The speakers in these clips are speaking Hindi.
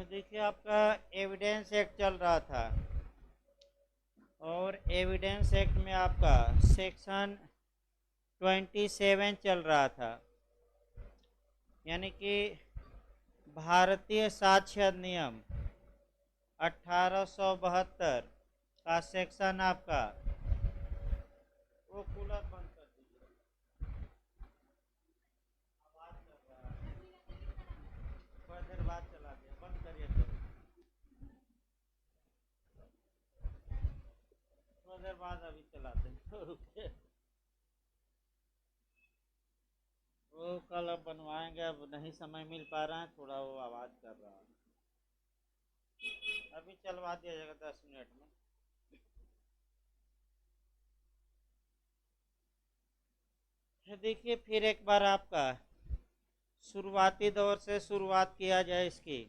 देखिए आपका एविडेंस एक्ट चल रहा था और एविडेंस एक्ट में आपका सेक्शन 27 चल रहा था, यानी कि भारतीय साक्ष्य अधिनियम 1872 का सेक्शन आपका, वो कूलर बंद कर दीजिए, आवाज कर रहा है, थोड़ा देर बाद चला दिया, बंद करिए तो थोड़ा देर बाद अभी चलाते हैं तो रुकिए। वो कल अब बनवाएंगे, अब नहीं समय मिल पा रहा है, थोड़ा वो आवाज़ कर रहा है। अभी चलवा दिया जाएगा 10 मिनट में। देखिए फिर एक बार आपका शुरुआती दौर से शुरुआत किया जाए इसकी,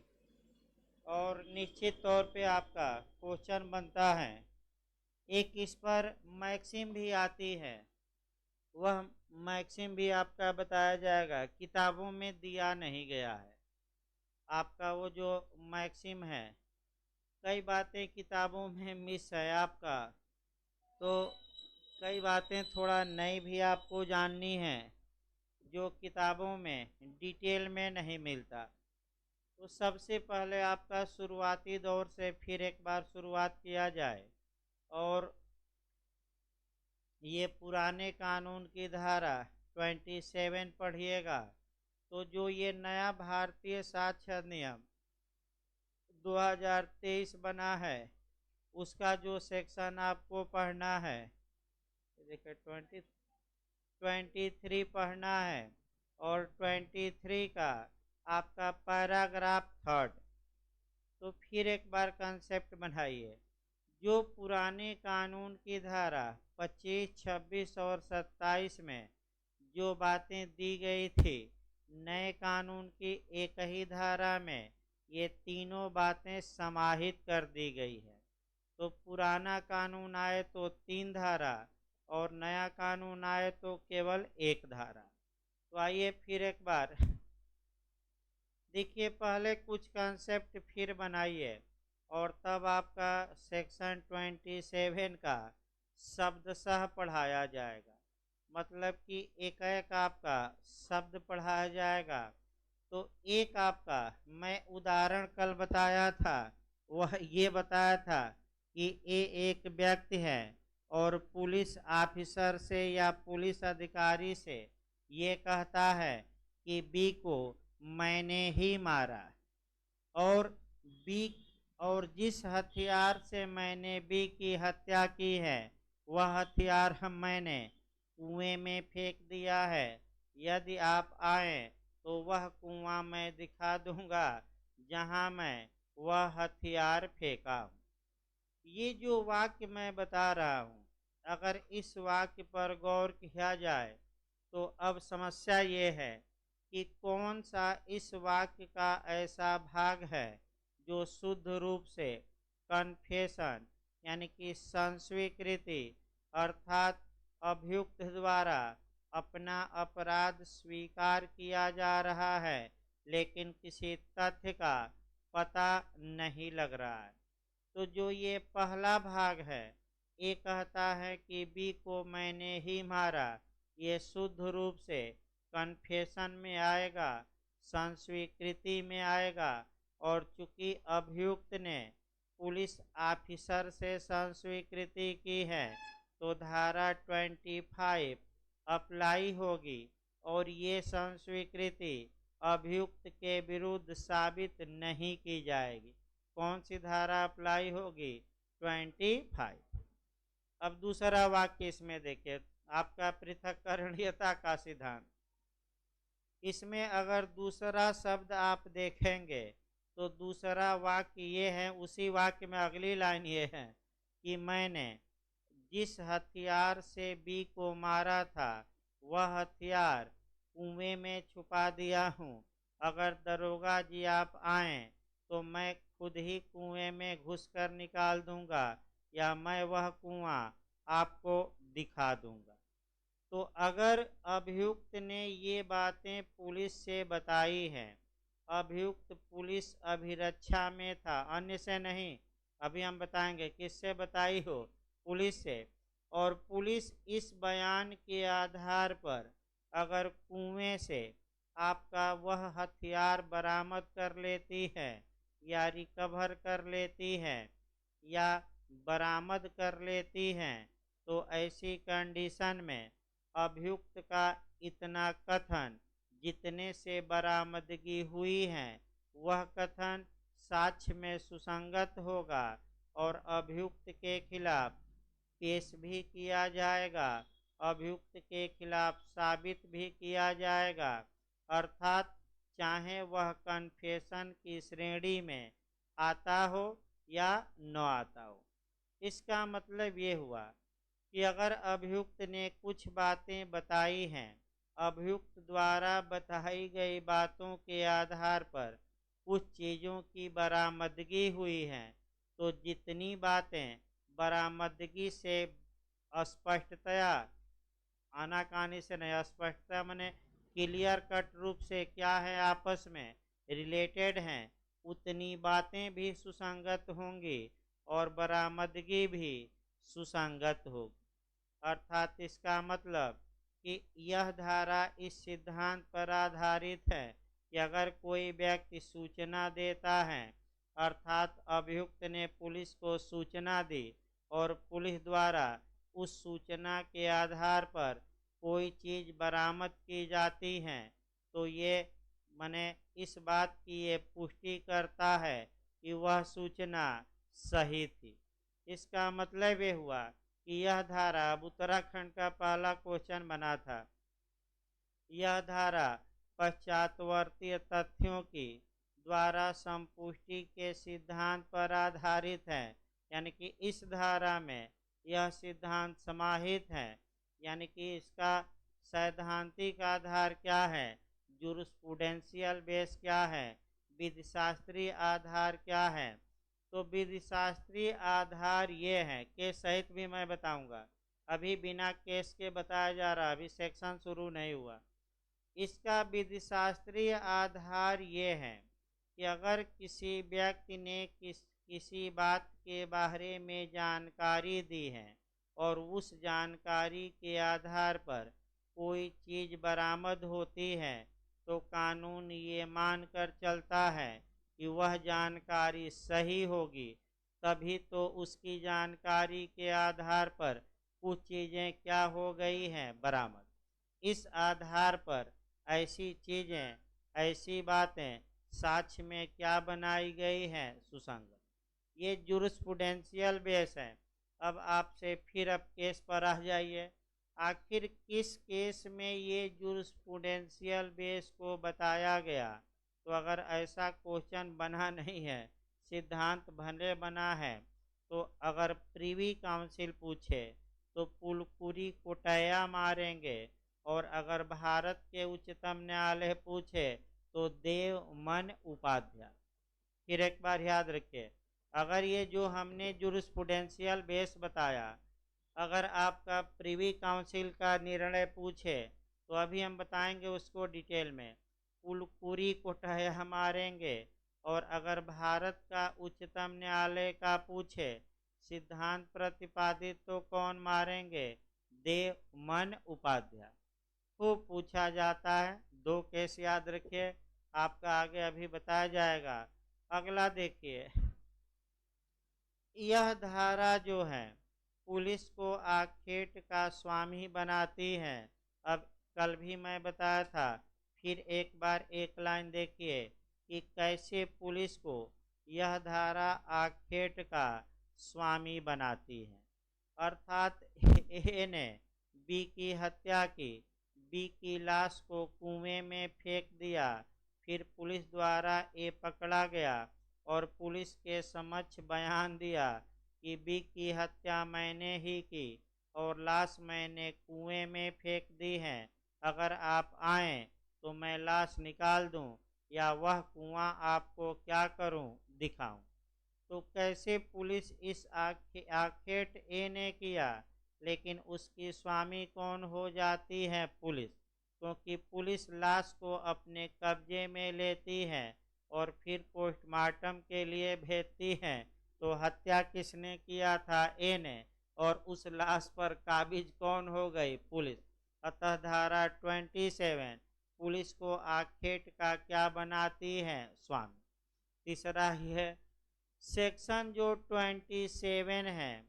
और निश्चित तौर पे आपका क्वेश्चन बनता है। एक इस पर मैक्सिम भी आती है, वह मैक्सिम भी आपका बताया जाएगा, किताबों में दिया नहीं गया है। आपका वो जो मैक्सिम है, कई बातें किताबों में मिस है आपका, तो कई बातें थोड़ा नई भी आपको जाननी है जो किताबों में डिटेल में नहीं मिलता। तो सबसे पहले आपका शुरुआती दौर से फिर एक बार शुरुआत किया जाए, और ये पुराने कानून की धारा 27 पढ़िएगा। तो जो ये नया भारतीय साक्ष्य अधिनियम 2023 बना है, उसका जो सेक्शन आपको पढ़ना है, देखिए 23 पढ़ना है, और 23 का आपका पैराग्राफ 3। तो फिर एक बार कंसेप्ट बनाइए। जो पुराने कानून की धारा 25, 26 और 27 में जो बातें दी गई थी, नए कानून की एक ही धारा में ये तीनों बातें समाहित कर दी गई है। तो पुराना कानून आए तो 3 धारा, और नया कानून आए तो केवल 1 धारा। तो आइए फिर एक बार देखिए, पहले कुछ कंसेप्ट फिर बनाइए, और तब आपका सेक्शन 27 का शब्दशः पढ़ाया जाएगा। मतलब कि एक एक आपका शब्द पढ़ाया जाएगा। तो एक आपका मैं उदाहरण कल बताया था, वह ये बताया था कि ए एक व्यक्ति है और पुलिस ऑफिसर से या पुलिस अधिकारी से ये कहता है कि बी को मैंने ही मारा, और बी और जिस हथियार से मैंने बी की हत्या की है, वह हथियार मैंने कुएं में फेंक दिया है। यदि आप आए तो वह कुआं मैं दिखा दूंगा जहां मैं वह हथियार फेंका हूं। ये जो वाक्य मैं बता रहा हूं, अगर इस वाक्य पर गौर किया जाए तो अब समस्या ये है कि कौन सा इस वाक्य का ऐसा भाग है जो शुद्ध रूप से कन्फेशन यानी कि संस्वीकृति, अर्थात अभियुक्त द्वारा अपना अपराध स्वीकार किया जा रहा है, लेकिन किसी तथ्य का पता नहीं लग रहा है। तो जो ये पहला भाग है, ये कहता है कि बी को मैंने ही मारा, ये शुद्ध रूप से कन्फेशन में आएगा, संस्वीकृति में आएगा। और चूंकि अभियुक्त ने पुलिस ऑफिसर से संस्वीकृति की है, तो धारा 25 अप्लाई होगी, और ये संस्वीकृति अभियुक्त के विरुद्ध साबित नहीं की जाएगी। कौन सी धारा अप्लाई होगी? 25। अब दूसरा वाक्य इसमें देखिए, आपका पृथक्करणीयता का सिद्धांत। इसमें अगर दूसरा शब्द आप देखेंगे तो दूसरा वाक्य ये है, उसी वाक्य में अगली लाइन ये है कि मैंने जिस हथियार से बी को मारा था, वह हथियार कुएं में छुपा दिया हूँ। अगर दरोगा जी आप आए तो मैं खुद ही कुएं में घुसकर निकाल दूंगा, या मैं वह कुआं आपको दिखा दूंगा। तो अगर अभियुक्त ने ये बातें पुलिस से बताई हैं, अभियुक्त पुलिस अभिरक्षा में था, अन्य से नहीं। अभी हम बताएंगे किससे बताई हो, पुलिस से। और पुलिस इस बयान के आधार पर अगर कुएं से आपका वह हथियार बरामद कर लेती है या रिकवर कर लेती है या बरामद कर लेती हैं, तो ऐसी कंडीशन में अभियुक्त का इतना कथन जितने से बरामदगी हुई है वह कथन साक्ष्य में सुसंगत होगा और अभियुक्त के खिलाफ पेश भी किया जाएगा, अभियुक्त के खिलाफ साबित भी किया जाएगा। अर्थात चाहे वह कन्फेशन की श्रेणी में आता हो या न आता हो। इसका मतलब ये हुआ कि अगर अभियुक्त ने कुछ बातें बताई हैं, अभियुक्त द्वारा बताई गई बातों के आधार पर कुछ चीज़ों की बरामदगी हुई है, तो जितनी बातें बरामदगी से स्पष्टतया, आनाकानी से नहीं, स्पष्टता मैंने क्लियर कट रूप से क्या है आपस में रिलेटेड हैं, उतनी बातें भी सुसंगत होंगी और बरामदगी भी सुसंगत होगी। अर्थात इसका मतलब कि यह धारा इस सिद्धांत पर आधारित है कि अगर कोई व्यक्ति सूचना देता है, अर्थात अभियुक्त ने पुलिस को सूचना दी और पुलिस द्वारा उस सूचना के आधार पर कोई चीज़ बरामद की जाती है, तो ये मने इस बात की ये पुष्टि करता है कि वह सूचना सही थी। इसका मतलब ये हुआ कि यह धारा, अब उत्तराखंड का पहला क्वेश्चन बना था, यह धारा पश्चातवर्ती तथ्यों की द्वारा संपुष्टि के सिद्धांत पर आधारित है। यानी कि इस धारा में यह सिद्धांत समाहित है, यानी कि इसका सैद्धांतिक आधार क्या है, जूरिस्प्रूडेंशियल बेस क्या है, विधिशास्त्रीय आधार क्या है। तो विधिशास्त्रीय आधार ये है, केस सहित भी मैं बताऊंगा, अभी बिना केस के बताया जा रहा, अभी सेक्शन शुरू नहीं हुआ। इसका विधिशास्त्रीय आधार ये है कि अगर किसी व्यक्ति ने किसी बात के बारे में जानकारी दी है और उस जानकारी के आधार पर कोई चीज़ बरामद होती है, तो कानून ये मानकर चलता है कि वह जानकारी सही होगी, तभी तो उसकी जानकारी के आधार पर कुछ चीज़ें क्या हो गई हैं, बरामद। इस आधार पर ऐसी चीज़ें, ऐसी बातें साक्ष्य में क्या बनाई गई हैं, सुसंगत। ये जूरिस्प्रूडेंशियल बेस है। अब आपसे फिर अब केस पर आ जाइए, आखिर किस केस में ये जूरिस्प्रूडेंशियल बेस को बताया गया। तो अगर ऐसा क्वेश्चन बना नहीं है, सिद्धांत भले बना है, तो अगर प्रीवी काउंसिल पूछे तो पुलकुरी कोटैया मारेंगे, और अगर भारत के उच्चतम न्यायालय पूछे तो देव मन उपाध्याय। फिर एक बार याद रखिए, अगर ये जो हमने जूरिस्प्रूडेंशियल बेस बताया, अगर आपका प्रीवी काउंसिल का निर्णय पूछे तो अभी हम बताएंगे उसको डिटेल में, पुलकुरी कोटैया मारेंगे। और अगर भारत का उच्चतम न्यायालय का पूछे सिद्धांत प्रतिपादित, तो कौन मारेंगे, देव मन उपाध्याय। खूब पूछा जाता है, दो केस याद रखिए, आपका आगे अभी बताया जाएगा। अगला देखिए, यह धारा जो है पुलिस को आखेट का स्वामी बनाती है। अब कल भी मैं बताया था, फिर एक बार एक लाइन देखिए कि कैसे पुलिस को यह धारा आखेट का स्वामी बनाती है। अर्थात ए ने बी की हत्या की, बी की लाश को कुएं में फेंक दिया, फिर पुलिस द्वारा ए पकड़ा गया और पुलिस के समक्ष बयान दिया कि बी की हत्या मैंने ही की और लाश मैंने कुएं में फेंक दी है, अगर आप आएँ तो मैं लाश निकाल दूं या वह कुआं आपको क्या करूं, दिखाऊं। तो कैसे पुलिस इस आखेट ए ने किया, लेकिन उसकी स्वामी कौन हो जाती है, पुलिस। क्योंकि पुलिस लाश को अपने कब्जे में लेती है और फिर पोस्टमार्टम के लिए भेजती है। तो हत्या किसने किया था? ए ने। और उस लाश पर काबिज कौन हो गई? पुलिस। अतः धारा 27 पुलिस को आखेट का क्या बनाती है? स्वामी। तीसरा है सेक्शन जो 27 है,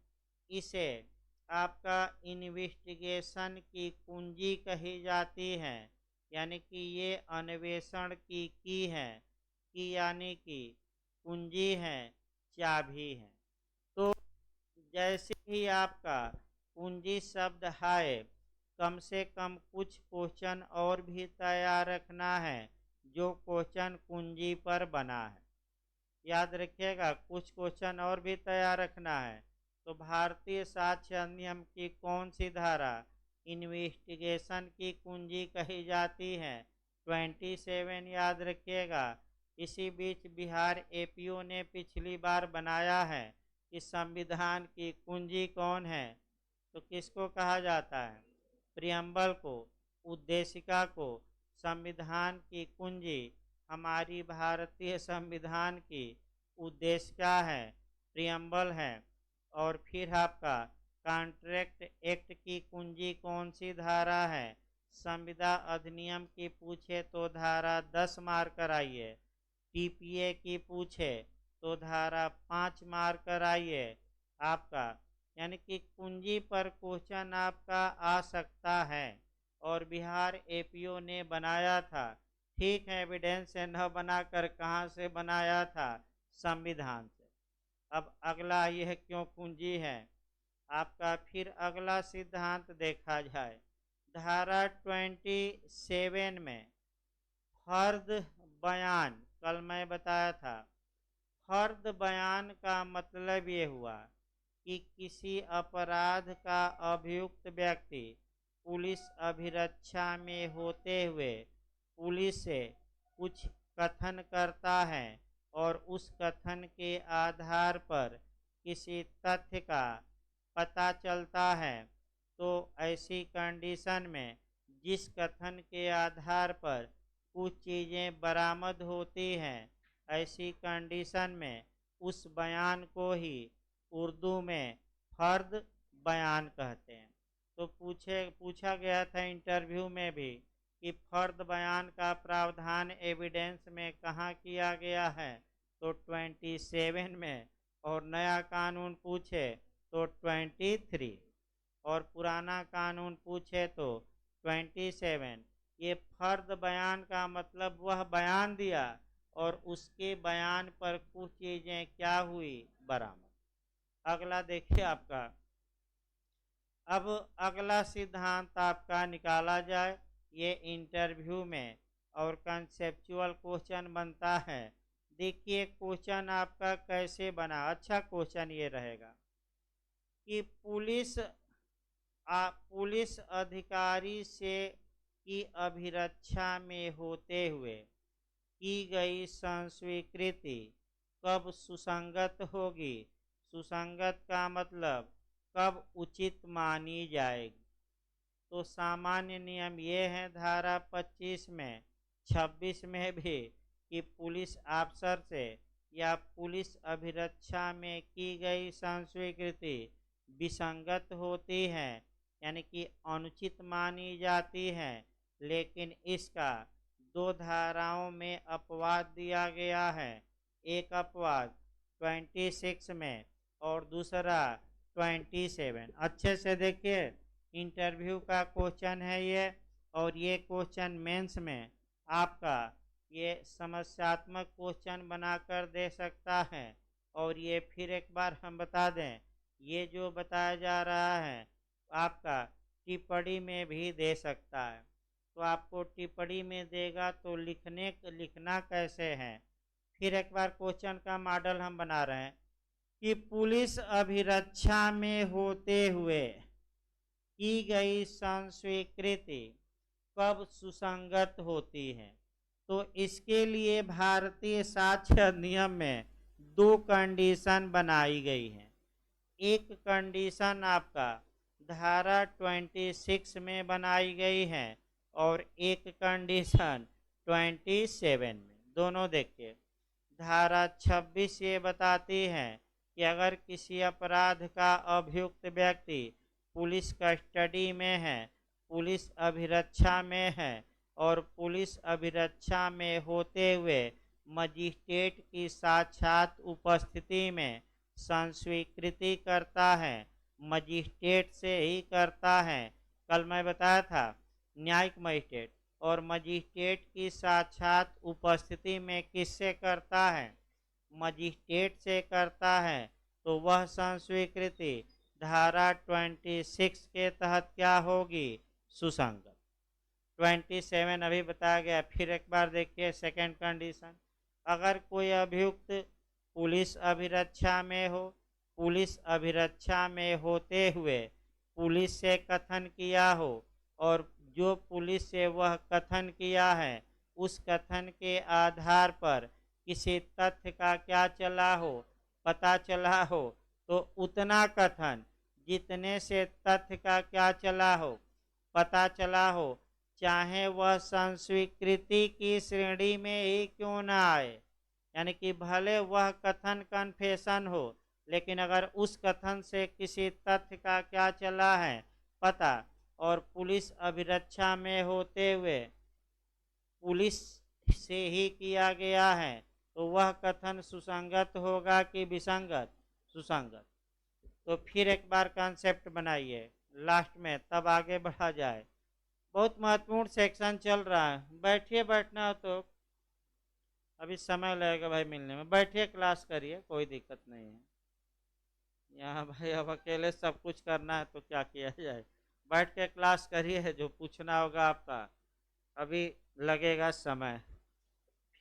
इसे आपका इन्वेस्टिगेशन की कुंजी कही जाती है। यानी कि ये अन्वेषण की है, की यानी कि कुंजी है, चाबी है। तो जैसे ही आपका कुंजी शब्द है, कम से कम कुछ क्वेश्चन और भी तैयार रखना है जो क्वेश्चन कुंजी पर बना है। याद रखिएगा, कुछ क्वेश्चन और भी तैयार रखना है। तो भारतीय साक्ष्य अधिनियम की कौन सी धारा इन्वेस्टिगेशन की कुंजी कही जाती है? 27 याद रखिएगा। इसी बीच बिहार एपीओ ने पिछली बार बनाया है कि संविधान की कुंजी कौन है? तो किसको कहा जाता है? प्रियम्बल को, उद्देशिका को। संविधान की कुंजी हमारी भारतीय संविधान की उद्देशिका है, प्रियम्बल है। और फिर आपका कॉन्ट्रैक्ट एक्ट की कुंजी कौन सी धारा है? संविदा अधिनियम की पूछे तो धारा 10 मार्क कराइए। टीपीए की पूछे तो धारा 5 मार्क कराइए आपका। यानी कि कुंजी पर क्वेश्चन आपका आ सकता है और बिहार एपीओ ने बनाया था। ठीक है, एविडेंस से न बनाकर कहाँ से बनाया था? संविधान से। अब अगला यह क्यों कुंजी है आपका। फिर अगला सिद्धांत देखा जाए, धारा 27 में फर्द बयान, कल मैं बताया था। फर्द बयान का मतलब ये हुआ कि किसी अपराध का अभियुक्त व्यक्ति पुलिस अभिरक्षा में होते हुए पुलिस से कुछ कथन करता है और उस कथन के आधार पर किसी तथ्य का पता चलता है। तो ऐसी कंडीशन में जिस कथन के आधार पर कुछ चीज़ें बरामद होती हैं, ऐसी कंडीशन में उस बयान को ही उर्दू में फर्द बयान कहते हैं। तो पूछा गया था इंटरव्यू में भी कि फर्द बयान का प्रावधान एविडेंस में कहाँ किया गया है? तो 27 में। और नया कानून पूछे तो 23 और पुराना कानून पूछे तो 27। ये फर्द बयान का मतलब वह बयान दिया और उसके बयान पर कुछ चीज़ें क्या हुई? बरामद। अगला देखिए आपका, अब अगला सिद्धांत आपका निकाला जाए। ये इंटरव्यू में और कंसेप्चुअल क्वेश्चन बनता है। देखिए क्वेश्चन आपका कैसे बना। अच्छा क्वेश्चन ये रहेगा कि पुलिस अधिकारी से की अभिरक्षा में होते हुए की गई संस्वीकृति कब सुसंगत होगी? सुसंगत का मतलब कब उचित मानी जाएगी? तो सामान्य नियम ये है धारा 25 में, 26 में भी, कि पुलिस अफसर से या पुलिस अभिरक्षा में की गई संस्वीकृति विसंगत होती है, यानी कि अनुचित मानी जाती है। लेकिन इसका दो धाराओं में अपवाद दिया गया है। एक अपवाद 26 में और दूसरा 27। अच्छे से देखिए, इंटरव्यू का क्वेश्चन है ये, और ये क्वेश्चन मेंस में आपका ये समस्यात्मक क्वेश्चन बनाकर दे सकता है। और ये फिर एक बार हम बता दें, ये जो बताया जा रहा है आपका टिप्पणी में भी दे सकता है। तो आपको टिप्पणी में देगा तो लिखना कैसे है? फिर एक बार क्वेश्चन का मॉडल हम बना रहे हैं कि पुलिस अभिरक्षा में होते हुए की गई संस्वीकृति कब सुसंगत होती है? तो इसके लिए भारतीय साक्ष्य अधिनियम में दो कंडीशन बनाई गई है। एक कंडीशन आपका धारा 26 में बनाई गई है और एक कंडीशन 27 में। दोनों देखिए, धारा 26 ये बताती है कि अगर किसी अपराध का अभियुक्त व्यक्ति पुलिस कस्टडी में है, पुलिस अभिरक्षा में है और पुलिस अभिरक्षा में होते हुए मजिस्ट्रेट की साक्षात उपस्थिति में संस्वीकृति करता है, मजिस्ट्रेट से ही करता है। कल मैं बताया था न्यायिक मजिस्ट्रेट, और मजिस्ट्रेट की साक्षात उपस्थिति में किससे करता है? मजिस्ट्रेट से करता है, तो वह संस्वीकृति धारा 26 के तहत क्या होगी? सुसंगत। 27 अभी बताया गया। फिर एक बार देखिए सेकंड कंडीशन, अगर कोई अभियुक्त पुलिस अभिरक्षा में हो, पुलिस अभिरक्षा में होते हुए पुलिस से कथन किया हो और जो पुलिस से वह कथन किया है उस कथन के आधार पर किसी तथ्य का क्या चला हो? पता चला हो, तो उतना कथन जितने से तथ्य का क्या चला हो? पता चला हो, चाहे वह संस्वीकृति की श्रेणी में ही क्यों ना आए। यानी कि भले वह कथन कन्फेशन हो, लेकिन अगर उस कथन से किसी तथ्य का क्या चला है? पता, और पुलिस अभिरक्षा में होते हुए पुलिस से ही किया गया है, तो वह कथन सुसंगत होगा कि विसंगत? सुसंगत। तो फिर एक बार कॉन्सेप्ट बनाइए लास्ट में, तब आगे बढ़ा जाए। बहुत महत्वपूर्ण सेक्शन चल रहा है। बैठिए, बैठना हो तो अभी समय लगेगा भाई मिलने में। बैठिए, क्लास करिए, कोई दिक्कत नहीं है। यहाँ भाई अब अकेले सब कुछ करना है तो क्या किया जाए। बैठ के क्लास करिए, जो पूछना होगा आपका, अभी लगेगा समय।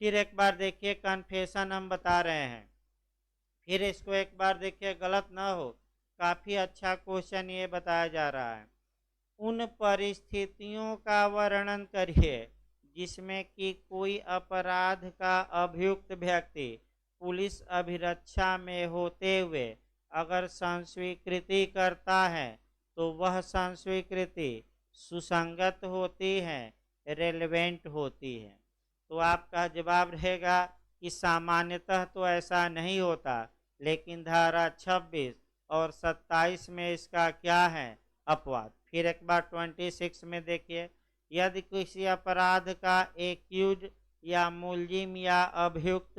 फिर एक बार देखिए, कन्फेशन हम बता रहे हैं, फिर इसको एक बार देखिए, गलत ना हो। काफ़ी अच्छा क्वेश्चन ये बताया जा रहा है। उन परिस्थितियों का वर्णन करिए जिसमें कि कोई अपराध का अभियुक्त व्यक्ति पुलिस अभिरक्षा में होते हुए अगर संस्वीकृति करता है तो वह संस्वीकृति सुसंगत होती है, रेलेवेंट होती है। तो आपका जवाब रहेगा कि सामान्यतः तो ऐसा नहीं होता, लेकिन धारा 26 और 27 में इसका क्या है? अपवाद। फिर एक बार 26 में देखिए, यदि किसी अपराध का एक्यूज या मुलजिम या अभियुक्त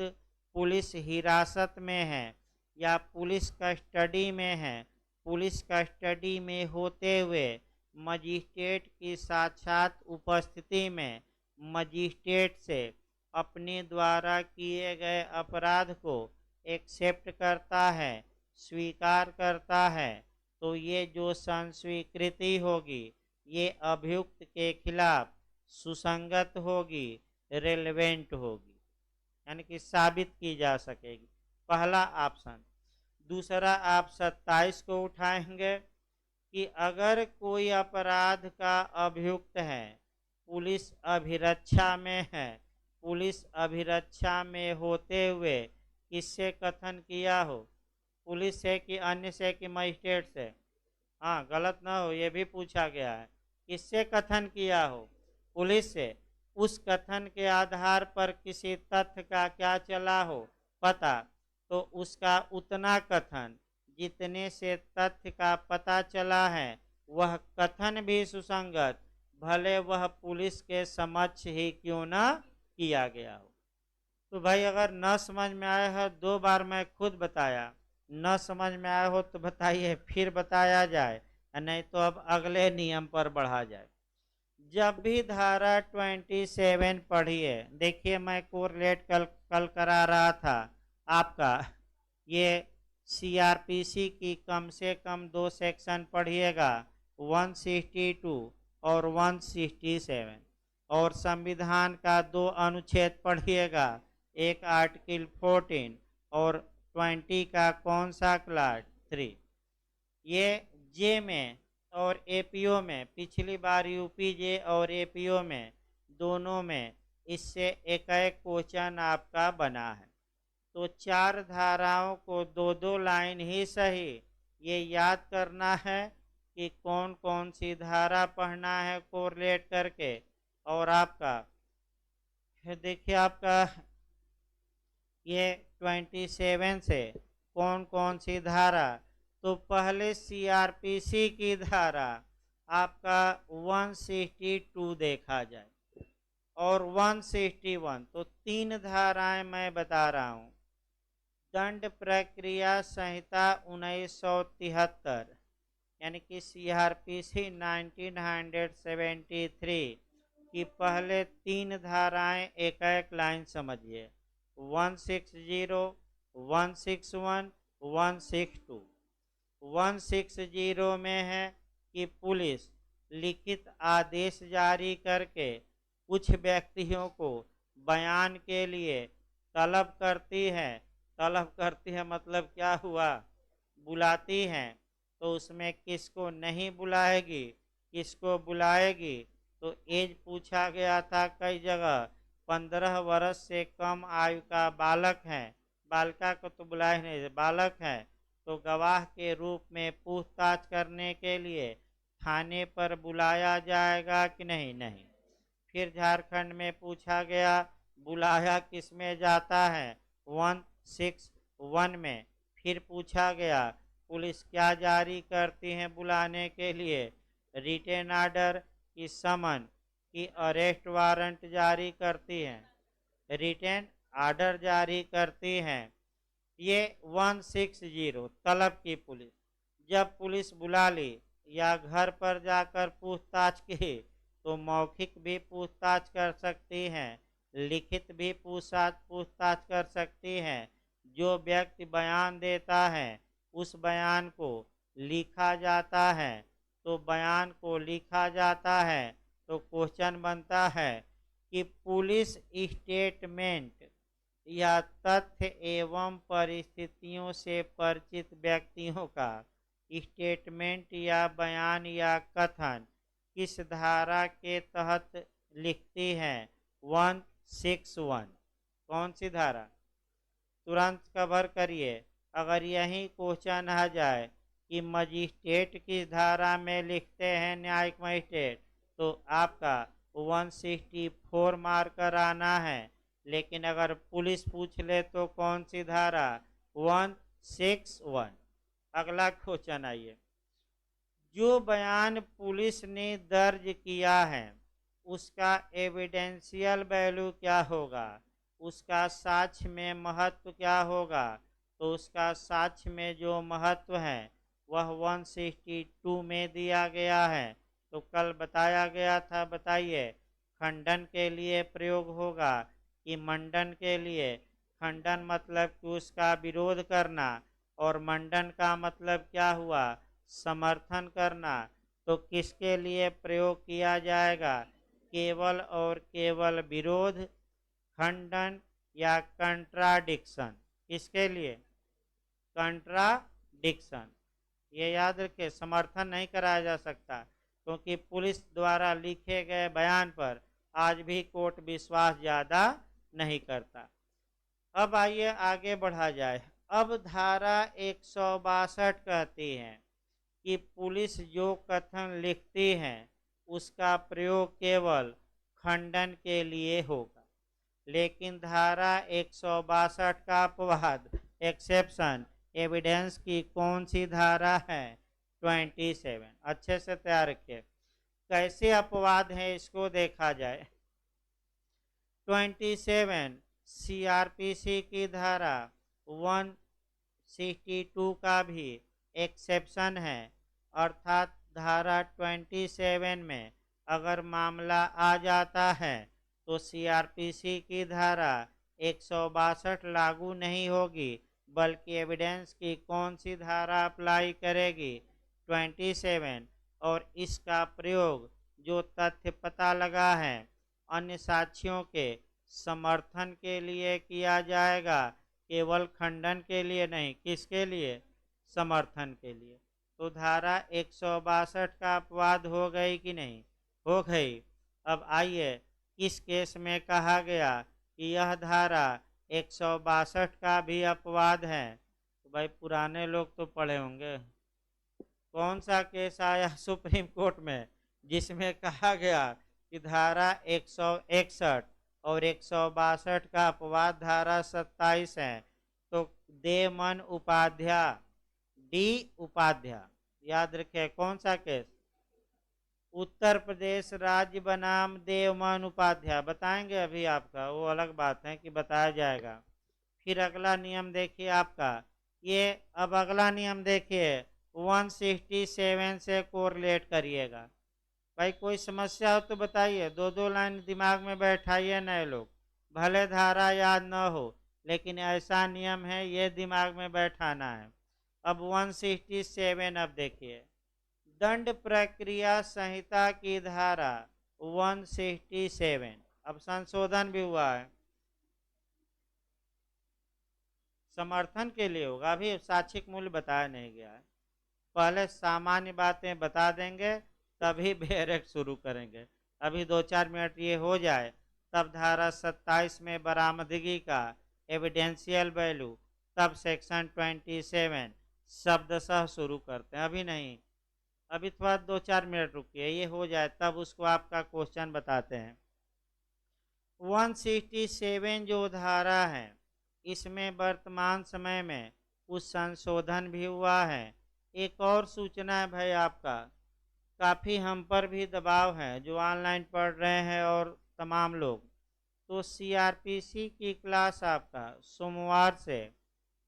पुलिस हिरासत में है या पुलिस कस्टडी में है, पुलिस कस्टडी में होते हुए मजिस्ट्रेट की साक्षात उपस्थिति में मजिस्ट्रेट से अपने द्वारा किए गए अपराध को एक्सेप्ट करता है, स्वीकार करता है, तो ये जो संस्वीकृति होगी ये अभियुक्त के खिलाफ सुसंगत होगी, रेलेवेंट होगी, यानी कि साबित की जा सकेगी। पहला ऑप्शन। दूसरा आप 27 को उठाएंगे कि अगर कोई अपराध का अभियुक्त है, पुलिस अभिरक्षा में है, पुलिस अभिरक्षा में होते हुए किससे कथन किया हो? पुलिस से कि अन्य से कि मजिस्ट्रेट से? हाँ, गलत ना हो, ये भी पूछा गया है। किससे कथन किया हो? पुलिस से। उस कथन के आधार पर किसी तथ्य का क्या चला हो? पता, तो उसका उतना कथन जितने से तथ्य का पता चला है वह कथन भी सुसंगत, भले वह पुलिस के समक्ष ही क्यों न किया गया हो। तो भाई अगर न समझ में आया है, 2 बार मैं खुद बताया, न समझ में आया हो तो बताइए, फिर बताया जाए, नहीं तो अब अगले नियम पर बढ़ा जाए। जब भी धारा 27 पढ़िए, देखिए मैं कोरिलेट कल करा रहा था आपका, ये सीआरपीसी की कम से कम 2 सेक्शन पढ़िएगा, 162 और 167, और संविधान का 2 अनुच्छेद पढ़िएगा, एक आर्टिकल 14 और 20 का कौन सा क्लास 3। ये जे में और एपीओ में, पिछली बार यूपीजे और एपीओ में दोनों में इससे एक क्वेश्चन आपका बना है। तो 4 धाराओं को 2-2 लाइन ही सही ये याद करना है कि कौन कौन सी धारा पढ़ना है कोरिलेट करके, और आपका देखिए आपका ये 27 से कौन कौन सी धारा, तो पहले सीआरपीसी की धारा आपका 162 देखा जाए और 161, तो तीन धाराएं मैं बता रहा हूं। दंड प्रक्रिया संहिता 1973 यानी कि सीआरपीसी 1973 की पहले तीन धाराएं एक एक लाइन समझिए। 160, 161, 162। 160 में है कि पुलिस लिखित आदेश जारी करके कुछ व्यक्तियों को बयान के लिए तलब करती है। तलब करती है मतलब क्या हुआ, बुलाती हैं। तो उसमें किसको नहीं बुलाएगी, किसको बुलाएगी, तो एज पूछा गया था कई जगह। 15 वर्ष से कम आयु का बालक है, बालिका को तो बुलाए नहीं, बालक है तो गवाह के रूप में पूछताछ करने के लिए थाने पर बुलाया जाएगा कि नहीं। नहीं। फिर झारखंड में पूछा गया बुलाया किस में जाता है, 161 में। फिर पूछा गया पुलिस क्या जारी करती है बुलाने के लिए, रिटेन ऑर्डर की समन की अरेस्ट वारंट जारी करती है, रिटेन ऑर्डर जारी करती हैं। ये 160 तलब की पुलिस। जब पुलिस बुला ली या घर पर जाकर पूछताछ की तो मौखिक भी पूछताछ कर सकती हैं, लिखित भी पूछताछ कर सकती हैं। जो व्यक्ति बयान देता है उस बयान को लिखा जाता है, तो बयान को लिखा जाता है तो क्वेश्चन बनता है कि पुलिस स्टेटमेंट या तथ्य एवं परिस्थितियों से परिचित व्यक्तियों का स्टेटमेंट या बयान या कथन किस धारा के तहत लिखती है, 161। कौन सी धारा, तुरंत कवर करिए। अगर यही क्वेश्चन आ जाए कि मजिस्ट्रेट किस धारा में लिखते हैं, न्यायिक मजिस्ट्रेट, तो आपका 164 मार्कर आना है। लेकिन अगर पुलिस पूछ ले तो कौन सी धारा, 161। अगला क्वेश्चन आइए। जो बयान पुलिस ने दर्ज किया है उसका एविडेंशियल वैल्यू क्या होगा, उसका साक्ष्य में महत्व क्या होगा, तो उसका साक्ष्य में जो महत्व है वह 162 में दिया गया है। तो कल बताया गया था, बताइए खंडन के लिए प्रयोग होगा कि मंडन के लिए। खंडन मतलब कि उसका विरोध करना और मंडन का मतलब क्या हुआ, समर्थन करना। तो किसके लिए प्रयोग किया जाएगा, केवल और केवल विरोध, खंडन या कंट्राडिक्शन। किसके लिए, कंट्राडिक्शन। ये याद रखिए, समर्थन नहीं कराया जा सकता क्योंकि पुलिस द्वारा लिखे गए बयान पर आज भी कोर्ट विश्वास ज्यादा नहीं करता। अब आइए आगे बढ़ा जाए। अब धारा 162 कहती है कि पुलिस जो कथन लिखती है उसका प्रयोग केवल खंडन के लिए होगा। लेकिन धारा 162 का अपवाद, एक्सेप्शन, एविडेंस की कौन सी धारा है, 27। अच्छे से तैयार रखिए। कैसे अपवाद है इसको देखा जाए। 27 सीआरपीसी की धारा 162 का भी एक्सेप्शन है। अर्थात धारा 27 में अगर मामला आ जाता है तो सीआरपीसी की धारा 162 लागू नहीं होगी, बल्कि एविडेंस की कौन सी धारा अप्लाई करेगी, 27। और इसका प्रयोग जो तथ्य पता लगा है अन्य साक्ष्यों के समर्थन के लिए किया जाएगा, केवल खंडन के लिए नहीं। किसके लिए, समर्थन के लिए। तो धारा 162 का अपवाद हो गई कि नहीं, हो गई। अब आइए किस केस में कहा गया कि यह धारा 162 का भी अपवाद है। तो भाई पुराने लोग तो पढ़े होंगे। कौन सा केस आया सुप्रीम कोर्ट में जिसमें कहा गया कि धारा 161 और 162 का अपवाद धारा 27 है। तो दे मन उपाध्याय, डी उपाध्याय। याद रखे कौन सा केस? उत्तर प्रदेश राज्य बनाम देवमन उपाध्याय। बताएंगे अभी आपका, वो अलग बात है कि बताया जाएगा। फिर अगला नियम देखिए आपका, ये अब अगला नियम देखिए 167 से कोरिलेट करिएगा। भाई कोई समस्या हो तो बताइए, दो दो लाइन दिमाग में बैठाइए नए लोग। भले धारा याद न हो, लेकिन ऐसा नियम है, ये दिमाग में बैठाना है। अब 167 अब देखिए, दंड प्रक्रिया संहिता की धारा 167 अब संशोधन भी हुआ है। समर्थन के लिए होगा, अभी साक्षिक मूल्य बताया नहीं गया है। पहले सामान्य बातें बता देंगे, तभी बेरेक शुरू करेंगे। अभी 2-4 मिनट ये हो जाए, तब धारा 27 में बरामदगी का एविडेंशियल वैल्यू, तब सेक्शन 27 शब्दशः शुरू करते हैं। अभी नहीं, अभी थोड़ा 2-4 मिनट रुकिए, ये हो जाए तब उसको आपका क्वेश्चन बताते हैं। 167 जो धारा है, इसमें वर्तमान समय में कुछ संशोधन भी हुआ है। एक और सूचना है भाई आपका, काफ़ी हम पर भी दबाव है जो ऑनलाइन पढ़ रहे हैं और तमाम लोग। तो सीआरपीसी की क्लास आपका सोमवार से,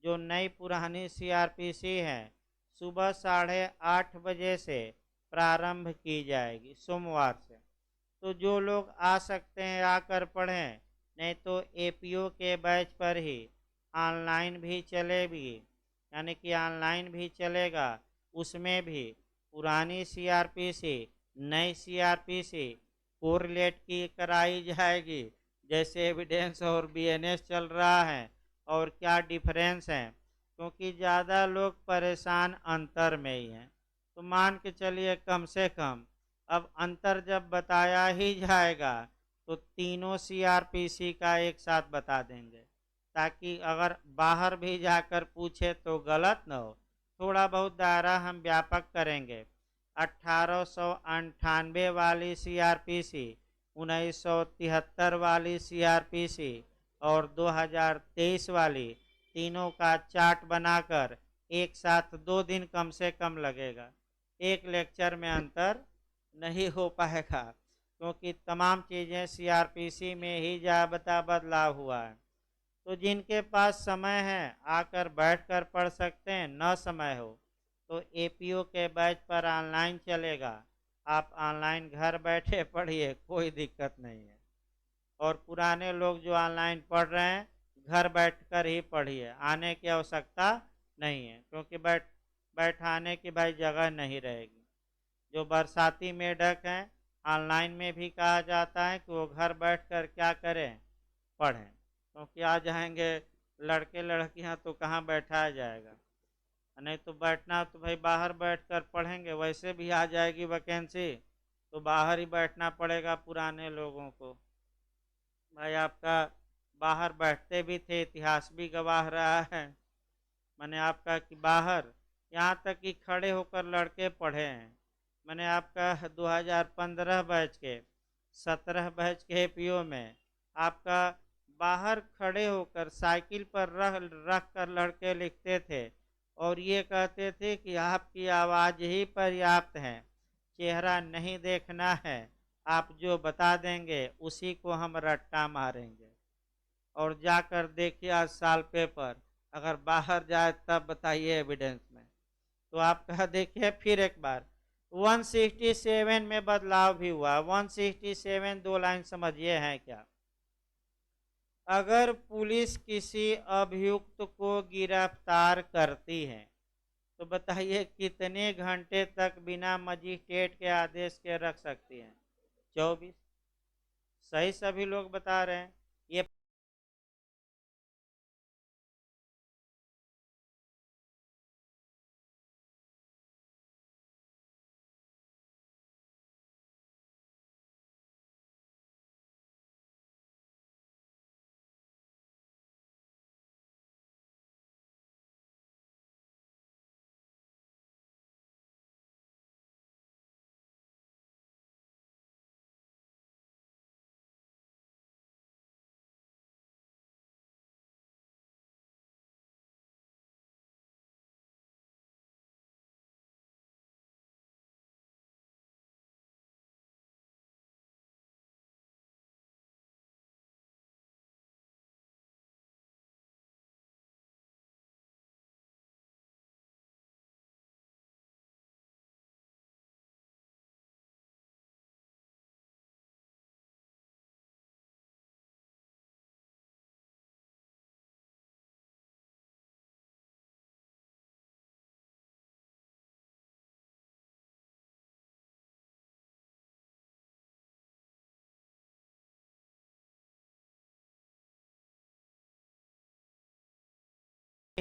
जो नई पुरानी सीआरपीसी है, सुबह 8:30 बजे से प्रारंभ की जाएगी सोमवार से। तो जो लोग आ सकते हैं आकर पढ़ें, नहीं तो एपीओ के बैच पर ही ऑनलाइन भी चलेगी, यानी कि ऑनलाइन भी चलेगा। उसमें भी पुरानी सीआरपीसी नई सीआरपीसी कोरिलेट की कराई जाएगी, जैसे एविडेंस और बीएनएस चल रहा है, और क्या डिफरेंस है, क्योंकि ज़्यादा लोग परेशान अंतर में ही हैं। तो मान के चलिए कम से कम अब अंतर जब बताया ही जाएगा, तो तीनों सीआरपीसी का एक साथ बता देंगे, ताकि अगर बाहर भी जाकर पूछे तो गलत न हो। थोड़ा बहुत दायरा हम व्यापक करेंगे। 1898 वाली सीआरपीसी, 1973 वाली सीआरपीसी और 2023 वाली, तीनों का चार्ट बनाकर एक साथ 2 दिन कम से कम लगेगा। एक लेक्चर में अंतर नहीं हो पाएगा, क्योंकि तमाम चीज़ें सीआरपीसी में ही जाबता बदलाव हुआ है। तो जिनके पास समय है आकर बैठकर पढ़ सकते हैं, न समय हो तो एपीओ के बैच पर ऑनलाइन चलेगा, आप ऑनलाइन घर बैठे पढ़िए, कोई दिक्कत नहीं है। और पुराने लोग जो ऑनलाइन पढ़ रहे हैं, घर बैठकर ही पढ़िए, आने की आवश्यकता नहीं है, क्योंकि बैठाने की भाई जगह नहीं रहेगी। जो बरसाती मेढक हैं, ऑनलाइन में भी कहा जाता है कि वो घर बैठकर क्या करें, पढ़ें, क्योंकि आ जाएंगे लड़के लड़कियां तो कहाँ बैठाया जाएगा। नहीं तो बैठना तो भाई बाहर बैठकर पढ़ेंगे, वैसे भी आ जाएगी वैकेंसी, तो बाहर ही बैठना पड़ेगा पुराने लोगों को। भाई आपका बाहर बैठते भी थे, इतिहास भी गवाह रहा है। मैंने आपका कि बाहर यहाँ तक कि खड़े होकर लड़के पढ़े हैं। मैंने आपका 2015 बैच के 17 बैच के एपीओ में आपका बाहर खड़े होकर साइकिल पर रख कर लड़के लिखते थे, और ये कहते थे कि आपकी आवाज़ ही पर्याप्त है, चेहरा नहीं देखना है, आप जो बता देंगे उसी को हम रट्टा मारेंगे। और जाकर देखिए आज साल पेपर, अगर बाहर जाए तब बताइए एविडेंस में। तो आप कहा देखिए फिर एक बार 167 में बदलाव भी हुआ। 167 दो लाइन समझिए है क्या। अगर पुलिस किसी अभियुक्त को गिरफ्तार करती है, तो बताइए कितने घंटे तक बिना मजिस्ट्रेट के आदेश के रख सकती है? 24। सही सभी लोग बता रहे हैं। ये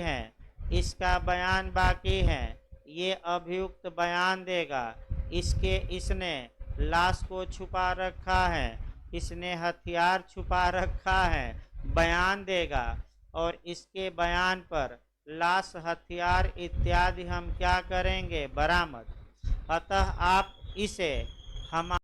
है, इसका बयान बाकी है, ये अभियुक्त बयान देगा। इसने लाश को छुपा रखा है, इसने हथियार छुपा रखा है, बयान देगा। और इसके बयान पर लाश, हथियार इत्यादि हम क्या करेंगे? बरामद। अतः आप इसे हम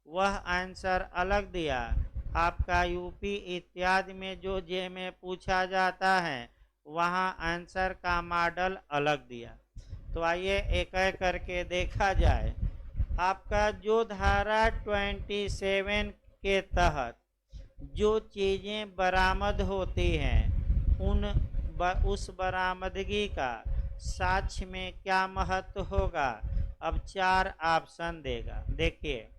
वह आंसर अलग दिया। आपका यूपी इत्यादि में जो जे में पूछा जाता है वहाँ आंसर का मॉडल अलग दिया। तो आइए एक एक करके देखा जाए। आपका जो धारा 27 के तहत जो चीज़ें बरामद होती हैं उस बरामदगी का साक्ष्य में क्या महत्व होगा? अब 4 ऑप्शन देगा। देखिए,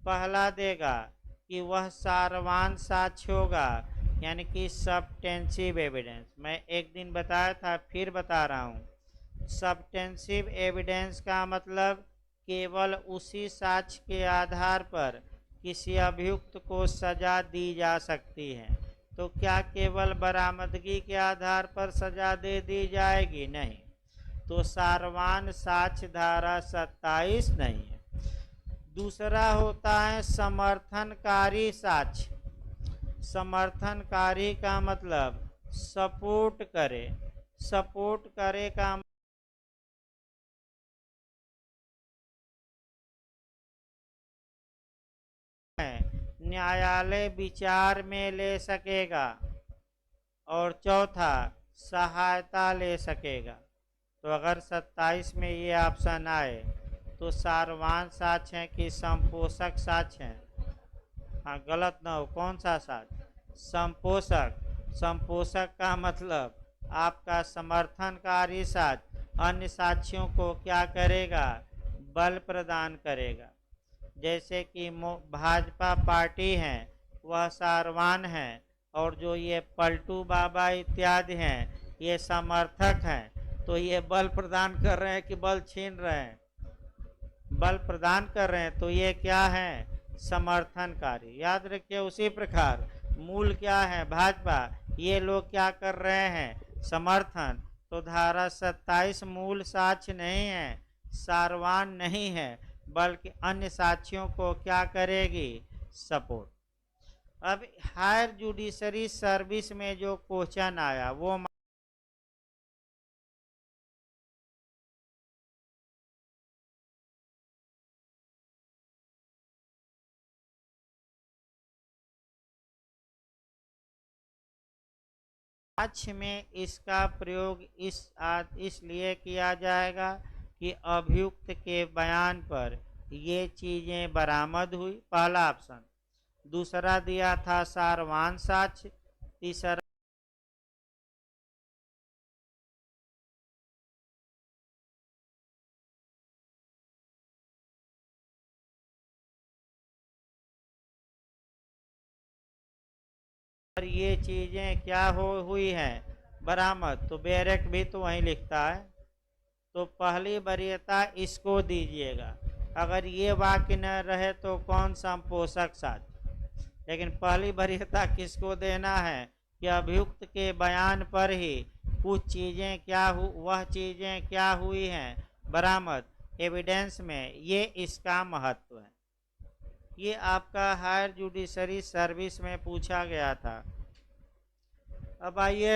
पहला देगा कि वह सारवान साक्ष्य होगा, यानी कि सब्सटेंसिव एविडेंस। मैं एक दिन बताया था, फिर बता रहा हूँ। सब्सटेंसिव एविडेंस का मतलब केवल उसी साक्ष्य के आधार पर किसी अभियुक्त को सजा दी जा सकती है। तो क्या केवल बरामदगी के आधार पर सजा दे दी जाएगी? नहीं। तो सारवान साक्ष्य धारा 27 नहीं है। दूसरा होता है समर्थनकारी साक्ष्य। समर्थनकारी का मतलब सपोर्ट करे। सपोर्ट करे का न्यायालय विचार में ले सकेगा। और चौथा, सहायता ले सकेगा। तो अगर 27 में ये ऑप्शन आए तो सारवान साक्ष्य है कि संपोषक साक्ष्य है? हाँ, गलत ना हो, कौन सा साक्ष्य? संपोषक। संपोषक का मतलब आपका समर्थनकारी साक्ष्य अन्य साक्ष्यों को क्या करेगा? बल प्रदान करेगा। जैसे कि भाजपा पार्टी है वह सारवान है, और जो ये पलटू बाबा इत्यादि हैं ये समर्थक हैं, तो ये बल प्रदान कर रहे हैं कि बल छीन रहे हैं? बल प्रदान कर रहे हैं, तो ये क्या है? समर्थनकारी। याद रखिए, उसी प्रकार मूल क्या है? भाजपा। ये लोग क्या कर रहे हैं? समर्थन। तो धारा 27 मूल साक्ष्य नहीं है, सारवान नहीं है, बल्कि अन्य साक्ष्यों को क्या करेगी? सपोर्ट। अब हायर जुडिशरी सर्विस में जो क्वेश्चन आया वो साक्ष्य में इसका प्रयोग इसलिए किया जाएगा कि अभियुक्त के बयान पर ये चीजें बरामद हुई, पहला ऑप्शन। दूसरा दिया था सारवान साक्ष्य। तीसरा और ये चीजें क्या हुई हैं? बरामद। तो बैरक भी तो वहीं लिखता है। तो पहली वरीयता इसको दीजिएगा। अगर ये वाक्य न रहे तो कौन संपोषक साक्ष्य? लेकिन पहली वरीयता किसको देना है? कि अभियुक्त के बयान पर ही कुछ चीजें वह चीजें क्या हुई हैं? बरामद। एविडेंस में। ये इसका महत्व है। ये आपका हायर जुडिशरी सर्विस में पूछा गया था। अब आइए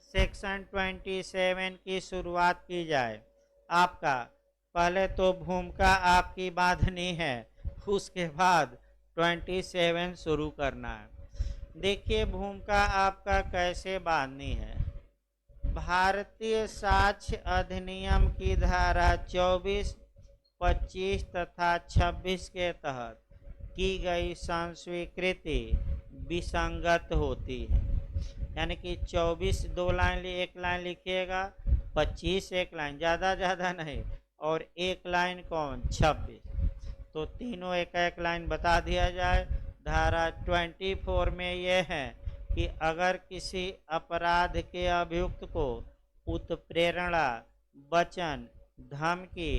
सेक्शन 27 की शुरुआत की जाए। आपका पहले तो भूमिका आपकी बांधनी है, उसके बाद 27 शुरू करना है। देखिए भूमिका आपका कैसे बांधनी है। भारतीय साक्ष्य अधिनियम की धारा 24, 25 तथा 26 के तहत की गई संस्वीकृति विसंगत होती है। यानी कि 24 दो लाइन एक लाइन लिखिएगा, 25 एक लाइन, ज़्यादा नहीं, और एक लाइन कौन? 26। तो तीनों एक एक लाइन बता दिया जाए। धारा 24 में यह है कि अगर किसी अपराध के अभियुक्त को उत्प्रेरणा, वचन, धमकी,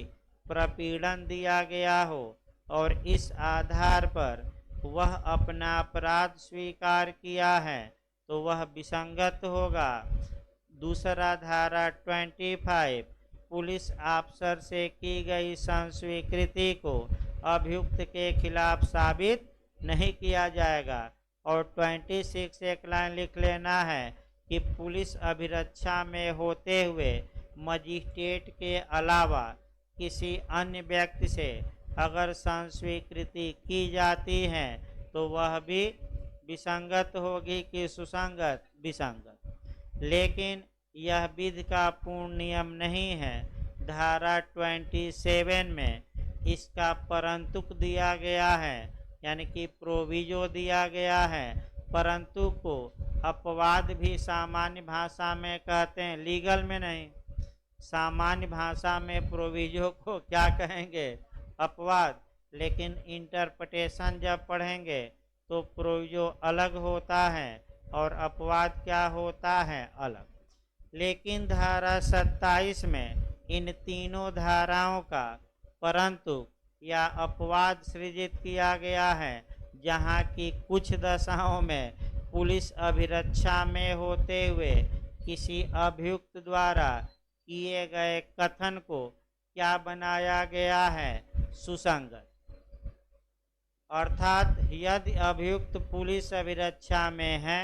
प्रपीड़न दिया गया हो और इस आधार पर वह अपना अपराध स्वीकार किया है तो वह विसंगत होगा। दूसरा धारा 25 पुलिस अफसर से की गई संस्वीकृति को अभियुक्त के खिलाफ साबित नहीं किया जाएगा। और 26 एक लाइन लिख लेना है कि पुलिस अभिरक्षा में होते हुए मजिस्ट्रेट के अलावा किसी अन्य व्यक्ति से अगर संस्वीकृति की जाती है तो वह भी विसंगत होगी कि सुसंगत? विसंगत। लेकिन यह विधि का पूर्ण नियम नहीं है। धारा 27 में इसका परंतु दिया गया है, यानी कि प्रोविजो दिया गया है। परंतु को अपवाद भी सामान्य भाषा में कहते हैं, लीगल में नहीं। सामान्य भाषा में प्रोविजो को क्या कहेंगे? अपवाद। लेकिन इंटरप्रिटेशन जब पढ़ेंगे तो प्रोविजो अलग होता है और अपवाद क्या होता है? अलग। लेकिन धारा 27 में इन तीनों धाराओं का परंतु या अपवाद सृजित किया गया है, जहाँ की कुछ दशाओं में पुलिस अभिरक्षा में होते हुए किसी अभियुक्त द्वारा किए गए कथन को क्या बनाया गया है? सुसंगत। अर्थात यदि अभियुक्त पुलिस अभिरक्षा में है,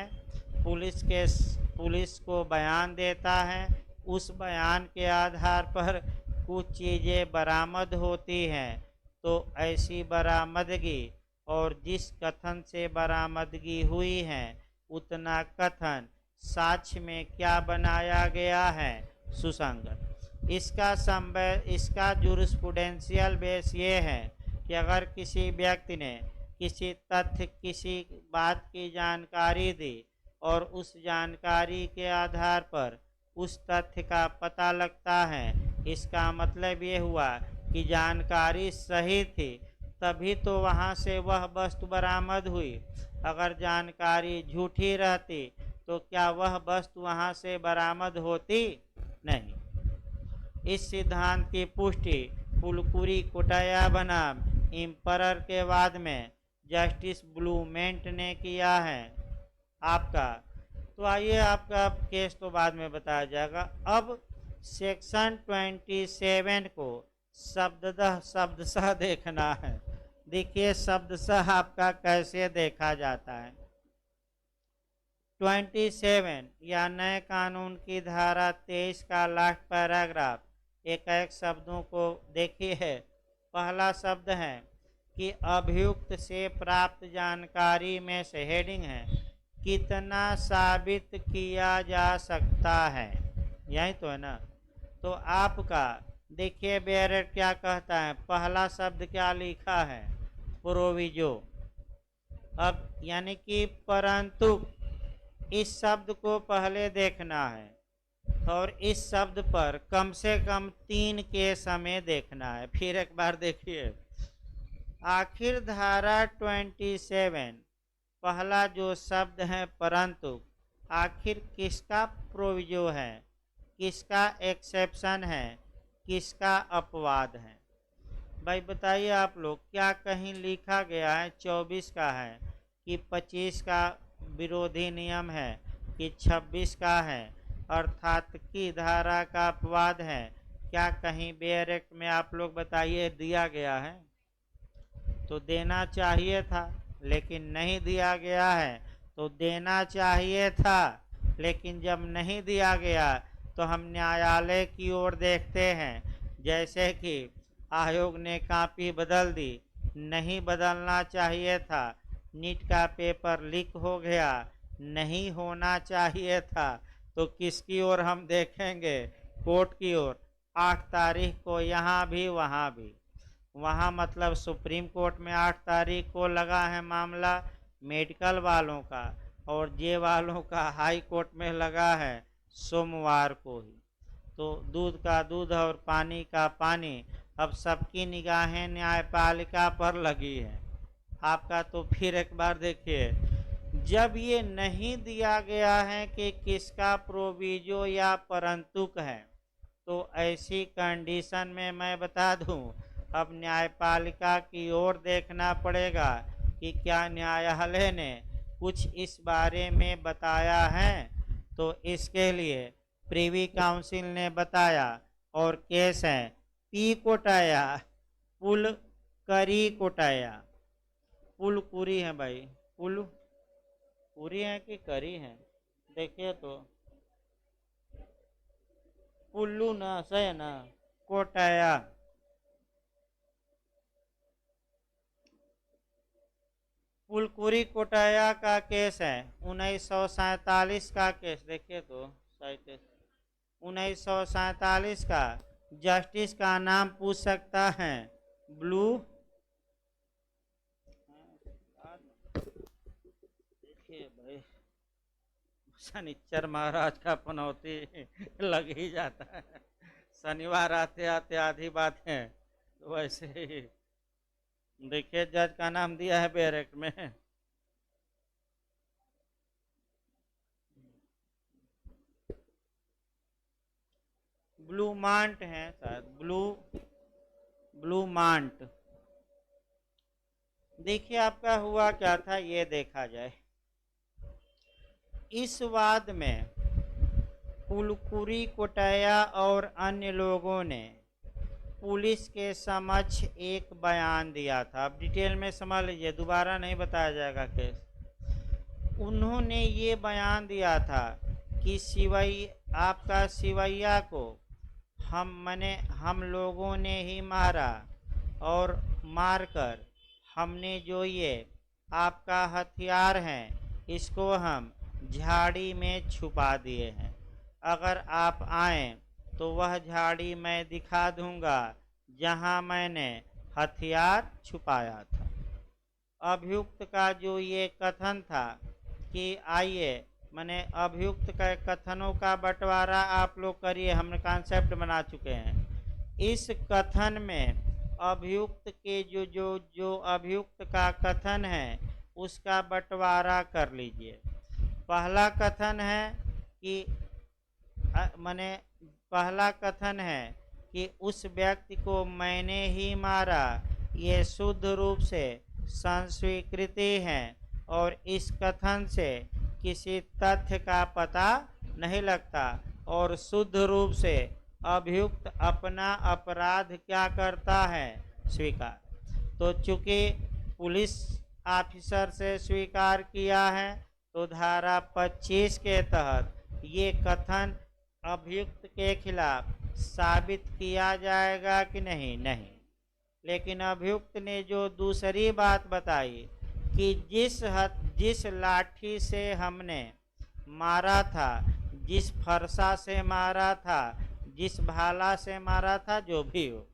पुलिस को बयान देता है, उस बयान के आधार पर कुछ चीज़ें बरामद होती हैं, तो ऐसी बरामदगी और जिस कथन से बरामदगी हुई है उतना कथन साक्ष्य में क्या बनाया गया है? सुसंगत। इसका जुरिस्प्रूडेंशियल बेस ये है कि अगर किसी व्यक्ति ने किसी तथ्य किसी बात की जानकारी दी और उस जानकारी के आधार पर उस तथ्य का पता लगता है, इसका मतलब ये हुआ कि जानकारी सही थी, तभी तो वहाँ से वह वस्तु बरामद हुई। अगर जानकारी झूठी रहती तो क्या वह वस्तु वहाँ से बरामद होती? नहीं। इस सिद्धांत की पुष्टि फुलकुरी कोटाया बनाम इम्परर के वाद में जस्टिस ब्लूमेंट ने किया है। आपका तो आइए, आपका केस तो बाद में बताया जाएगा। अब सेक्शन 27 को शब्दशः देखना है। देखिए शब्दशः आपका कैसे देखा जाता है। 27 या नए कानून की धारा 23 का लास्ट पैराग्राफ एक एक शब्दों को देखिए है। पहला शब्द है कि अभियुक्त से प्राप्त जानकारी में से हेडिंग है कितना साबित किया जा सकता है, यही तो है ना। तो आपका देखिए बेरेट क्या कहता है, पहला शब्द क्या लिखा है, प्रोविजो। अब यानी कि परंतु इस शब्द को पहले देखना है और इस शब्द पर कम से कम 3 केस हमें देखना है। फिर एक बार देखिए, आखिर धारा 27 पहला जो शब्द है परंतु, आखिर किसका प्रोविजो है, किसका एक्सेप्शन है, किसका अपवाद है? भाई बताइए आप लोग, क्या कहीं लिखा गया है 24 का है कि 25 का विरोधी नियम है कि 26 का है, अर्थात की धारा का अपवाद है? क्या कहीं बेयर एक्ट में आप लोग बताइए दिया गया है? तो देना चाहिए था, लेकिन नहीं दिया गया है। तो देना चाहिए था, लेकिन जब नहीं दिया गया तो हम न्यायालय की ओर देखते हैं। जैसे कि आयोग ने कॉपी बदल दी, नहीं बदलना चाहिए था। नीट का पेपर लीक हो गया, नहीं होना चाहिए था। तो किसकी ओर हम देखेंगे? कोर्ट की ओर। 8 तारीख को यहाँ भी वहाँ भी। वहाँ मतलब सुप्रीम कोर्ट में 8 तारीख को लगा है मामला मेडिकल वालों का, और जे वालों का हाई कोर्ट में लगा है सोमवार को ही। तो दूध का दूध और पानी का पानी, अब सबकी निगाहें न्यायपालिका पर लगी है। आपका तो फिर एक बार देखिए, जब ये नहीं दिया गया है कि किसका प्रोविजो या परंतुक है, तो ऐसी कंडीशन में मैं बता दूं, अब न्यायपालिका की ओर देखना पड़ेगा कि क्या न्यायालय ने कुछ इस बारे में बताया है। तो इसके लिए प्रिवी काउंसिल ने बताया, और केस है पी कोटाया पुल करी कोटाया। पुल कुरी है भाई, पुल पूरी है कि करी है? देखिए तो पुल्लू ना सही ना, कोटाया। पुलकुरी कोटाया का केस है 1947 का केस। देखिए तो 1947 का। जस्टिस का नाम पूछ सकता है ब्लू, देखिए भाई शनिचर महाराज का पनौती लग ही जाता है। शनिवार आते आते आधी बात है, तो वैसे ही देखिए जज का नाम दिया है बैरेक्ट में। ब्लू मांट है शायद, ब्लू मांट। देखिए आपका हुआ क्या था, ये देखा जाए। इस वाद में पुलकुरी कोटाया और अन्य लोगों ने पुलिस के समक्ष एक बयान दिया था। अब डिटेल में समझ लीजिए, दोबारा नहीं बताया जाएगा केस। उन्होंने ये बयान दिया था कि आपका सिवैया को हम लोगों ने ही मारा, और मारकर हमने जो ये आपका हथियार है इसको हम झाड़ी में छुपा दिए हैं। अगर आप आए तो वह झाड़ी मैं दिखा दूंगा जहां मैंने हथियार छुपाया था। अभियुक्त का जो ये कथन था कि आइए, मैंने अभियुक्त के कथनों का बंटवारा आप लोग करिए, हमने कॉन्सेप्ट बना चुके हैं। इस कथन में अभियुक्त के जो जो जो अभियुक्त का कथन है उसका बंटवारा कर लीजिए। पहला कथन है कि मैंने पहला कथन है कि उस व्यक्ति को मैंने ही मारा, ये शुद्ध रूप से संस्वीकृति है और इस कथन से किसी तथ्य का पता नहीं लगता और शुद्ध रूप से अभियुक्त अपना अपराध क्या करता है, स्वीकार। तो चूंकि पुलिस ऑफिसर से स्वीकार किया है तो धारा 25 के तहत ये कथन अभियुक्त के खिलाफ साबित किया जाएगा कि नहीं? नहीं। लेकिन अभियुक्त ने जो दूसरी बात बताई कि जिस लाठी से हमने मारा था, जिस फरसा से मारा था, जिस भाला से मारा था, जो भी हो,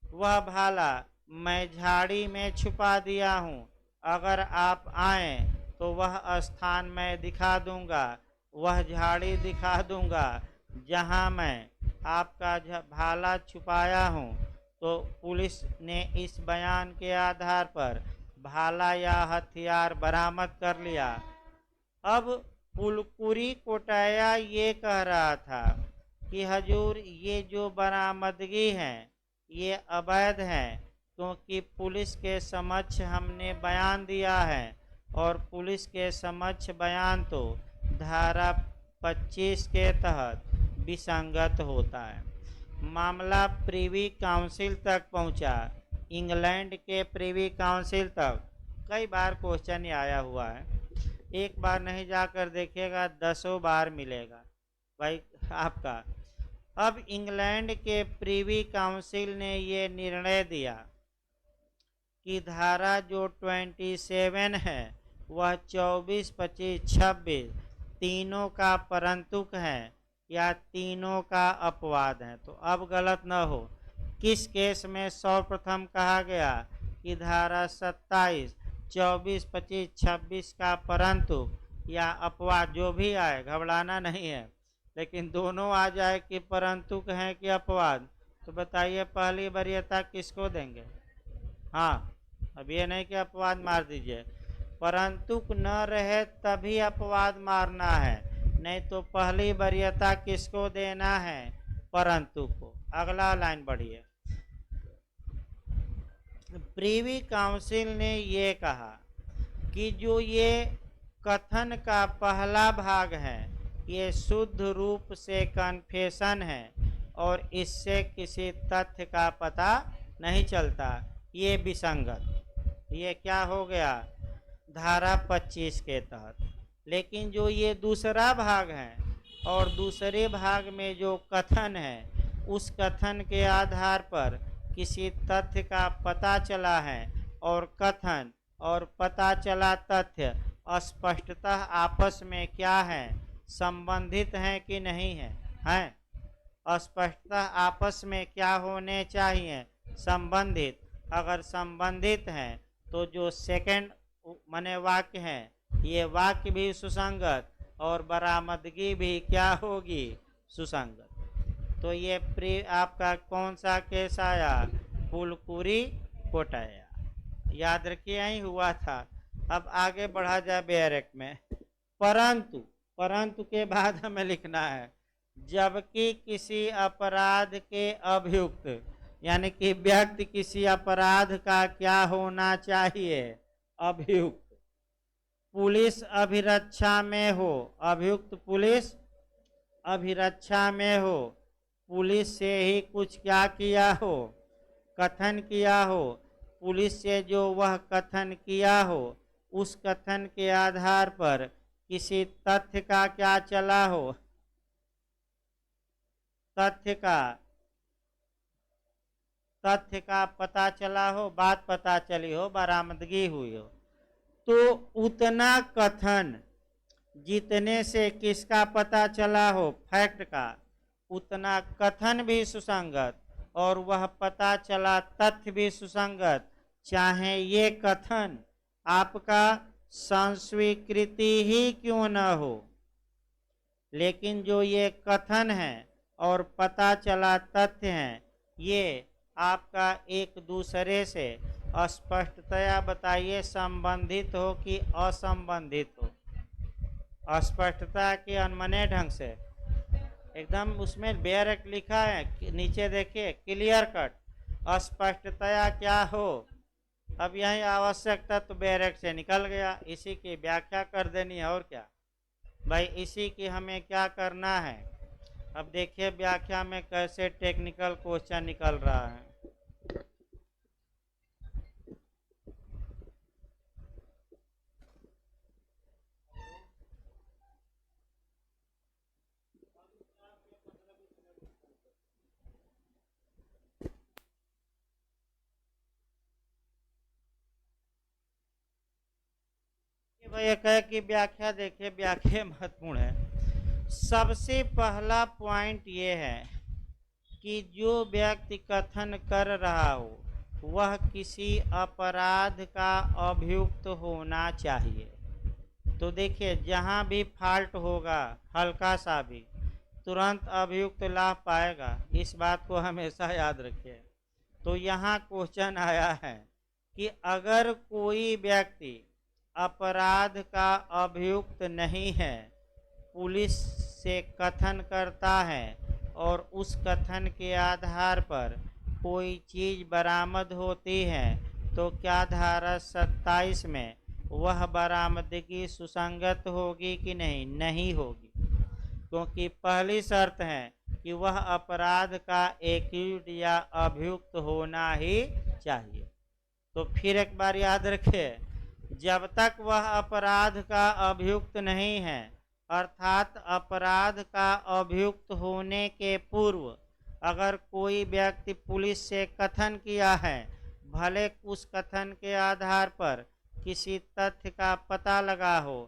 वह भाला मैं झाड़ी में छुपा दिया हूँ। अगर आप आए तो वह स्थान मैं दिखा दूंगा, वह झाड़ी दिखा दूंगा जहाँ मैं आपका भाला छुपाया हूँ। तो पुलिस ने इस बयान के आधार पर भाला या हथियार बरामद कर लिया। अब पुलकुरी कोटाया ये कह रहा था कि हजूर ये जो बरामदगी है ये अवैध है, क्योंकि पुलिस के समक्ष हमने बयान दिया है और पुलिस के समक्ष बयान तो धारा 25 के तहत विसंगत होता है। मामला प्रीवी काउंसिल तक पहुंचा, इंग्लैंड के प्रीवी काउंसिल तक। कई बार क्वेश्चन आया हुआ है, एक बार नहीं जाकर देखिएगा 10 बार मिलेगा भाई आपका। अब इंग्लैंड के प्रीवी काउंसिल ने ये निर्णय दिया कि धारा जो 27 है वह 24, 25, 26 तीनों का परंतुक है या तीनों का अपवाद है। तो अब गलत न हो, किस केस में सर्वप्रथम कहा गया कि धारा 27, 24, 25, 26 का परंतुक या अपवाद जो भी आए, घबराना नहीं है, लेकिन दोनों आ जाए कि परंतुक है कि अपवाद, तो बताइए पहली वरीयता किसको देंगे? हाँ, अब ये नहीं कि अपवाद मार दीजिए, परंतुक न रहे तभी अपवाद मारना है, नहीं तो पहली वरीयता किसको देना है? परंतु को। अगला लाइन बढ़िए। प्रीवी काउंसिल ने ये कहा कि जो ये कथन का पहला भाग है ये शुद्ध रूप से कन्फेशन है और इससे किसी तथ्य का पता नहीं चलता, ये विसंगत। ये क्या हो गया? धारा 25 के तहत। लेकिन जो ये दूसरा भाग है और दूसरे भाग में जो कथन है उस कथन के आधार पर किसी तथ्य का पता चला है और कथन और पता चला तथ्य स्पष्टतः आपस में क्या है? संबंधित हैं कि नहीं है? हैं। स्पष्टतः आपस में क्या होने चाहिए? संबंधित। अगर संबंधित हैं तो जो सेकंड माने वाक्य है ये वाक्य भी सुसंगत और बरामदगी भी क्या होगी? सुसंगत। तो ये आपका कौन सा केस आया? पुलकुरी कोटाया। याद रखिए यही हुआ था। अब आगे बढ़ा जाए बेयर एक्ट में। परंतु के बाद हमें लिखना है जबकि किसी अपराध के अभियुक्त, यानी कि व्यक्ति किसी अपराध का क्या होना चाहिए? अभियुक्त। पुलिस अभिरक्षा में हो, अभियुक्त पुलिस अभिरक्षा में हो, पुलिस से ही कुछ क्या किया हो? कथन किया हो, पुलिस से जो वह कथन किया हो उस कथन के आधार पर किसी तथ्य का क्या चला हो? तथ्य का पता चला हो, बात पता चली हो, बरामदगी हुई हो, तो उतना कथन जितने से किसका पता चला हो? फैक्ट का। उतना कथन भी सुसंगत और वह पता चला तथ्य भी सुसंगत, चाहे ये कथन आपका संस्वीकृति ही क्यों न हो, लेकिन जो ये कथन है और पता चला तथ्य हैं, ये आपका एक दूसरे से स्पष्टतया बताइए संबंधित हो कि असंबंधित हो। स्पष्टता के अनमने ढंग से एकदम उसमें बेरक लिखा है, नीचे देखिए क्लियर कट, स्पष्टतया क्या हो। अब यही आवश्यकता तो बेरक से निकल गया, इसी की व्याख्या कर देनी है और क्या भाई, इसी की हमें क्या करना है। अब देखिए व्याख्या में कैसे टेक्निकल क्वेश्चन निकल रहा है। भाई एक है कि व्याख्या देखिए, व्याख्या महत्वपूर्ण है। सबसे पहला पॉइंट ये है कि जो व्यक्ति कथन कर रहा हो वह किसी अपराध का अभियुक्त होना चाहिए। तो देखिए जहाँ भी फॉल्ट होगा हल्का सा भी, तुरंत अभियुक्त लाभ पाएगा, इस बात को हमेशा याद रखिए। तो यहाँ क्वेश्चन आया है कि अगर कोई व्यक्ति अपराध का अभियुक्त नहीं है, पुलिस से कथन करता है और उस कथन के आधार पर कोई चीज़ बरामद होती है, तो क्या धारा 27 में वह बरामदगी सुसंगत होगी कि नहीं? नहीं होगी, क्योंकि पहली शर्त है कि वह अपराध का एक्यूट या अभियुक्त होना ही चाहिए। तो फिर एक बार याद रखिए, जब तक वह अपराध का अभियुक्त नहीं है, अर्थात अपराध का अभियुक्त होने के पूर्व अगर कोई व्यक्ति पुलिस से कथन किया है, भले उस कथन के आधार पर किसी तथ्य का पता लगा हो,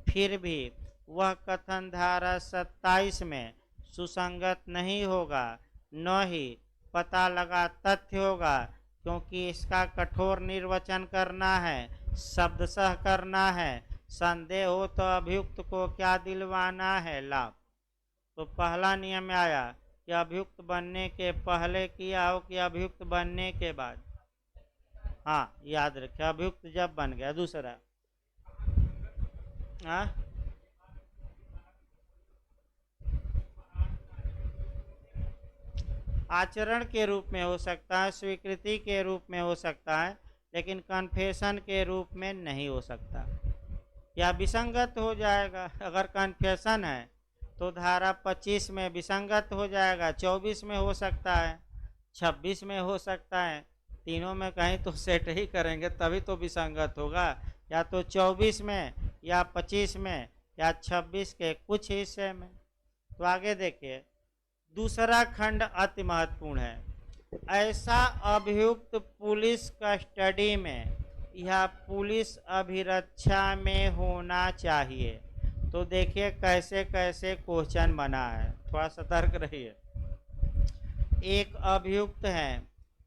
फिर भी वह कथन धारा 27 में सुसंगत नहीं होगा, न ही पता लगा तथ्य होगा, क्योंकि इसका कठोर निर्वचन करना है, शब्दशः करना है। संदेह हो तो अभियुक्त को क्या दिलवाना है? लाभ। तो पहला नियम आया कि अभियुक्त बनने के पहले किया हो कि अभियुक्त बनने के बाद। हाँ याद रखें, अभियुक्त जब बन गया। दूसरा हाँ, आचरण के रूप में हो सकता है, स्वीकृति के रूप में हो सकता है, लेकिन कन्फेशन के रूप में नहीं हो सकता, या विसंगत हो जाएगा। अगर कन्फेशन है तो धारा 25 में विसंगत हो जाएगा, 24 में हो सकता है, 26 में हो सकता है, तीनों में कहीं तो सेट ही करेंगे तभी तो विसंगत होगा, या तो 24 में या 25 में या 26 के कुछ हिस्से में। तो आगे देखिए, दूसरा खंड अति महत्वपूर्ण है। ऐसा अभियुक्त पुलिस कस्टडी में या पुलिस अभिरक्षा में होना चाहिए। तो देखिए कैसे कैसे क्वेश्चन बना है, थोड़ा सतर्क रहिए। एक अभियुक्त है,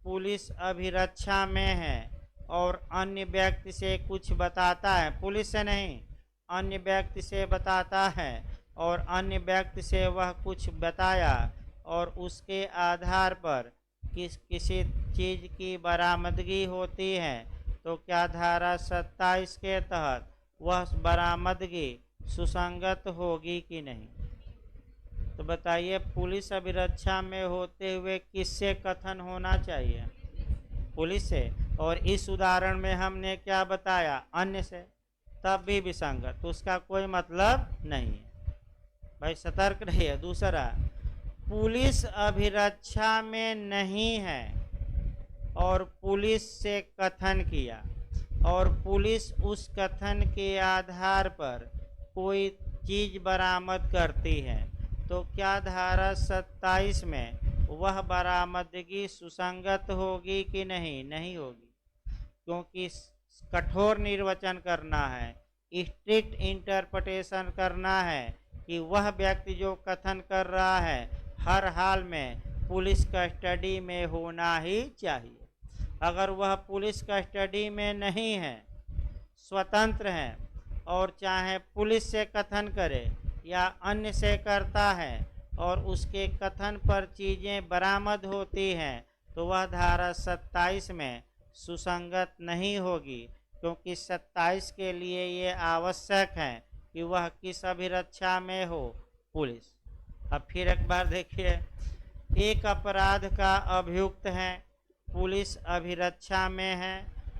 पुलिस अभिरक्षा में है और अन्य व्यक्ति से कुछ बताता है, पुलिस से नहीं अन्य व्यक्ति से बताता है, और अन्य व्यक्ति से वह कुछ बताया और उसके आधार पर किसी चीज़ की बरामदगी होती है, तो क्या धारा 27 के तहत वह बरामदगी सुसंगत होगी कि नहीं? तो बताइए, पुलिस अभिरक्षा में होते हुए किससे कथन होना चाहिए? पुलिस से। और इस उदाहरण में हमने क्या बताया? अन्य से, तब भी विसंगत, तो उसका कोई मतलब नहीं है। भाई सतर्क रहिए। दूसरा, पुलिस अभिरक्षा में नहीं है और पुलिस से कथन किया और पुलिस उस कथन के आधार पर कोई चीज़ बरामद करती है, तो क्या धारा 27 में वह बरामदगी सुसंगत होगी कि नहीं? नहीं होगी, क्योंकि कठोर निर्वचन करना है, स्ट्रिक्ट इंटरप्रिटेशन करना है कि वह व्यक्ति जो कथन कर रहा है हर हाल में पुलिस कस्टडी में होना ही चाहिए। अगर वह पुलिस कस्टडी में नहीं है, स्वतंत्र हैं और चाहे पुलिस से कथन करे या अन्य से करता है और उसके कथन पर चीज़ें बरामद होती हैं तो वह धारा 27 में सुसंगत नहीं होगी, क्योंकि 27 के लिए ये आवश्यक है कि वह किस अभिरक्षा में हो, पुलिस। अब फिर एक बार देखिए, एक अपराध का अभियुक्त है, पुलिस अभिरक्षा में है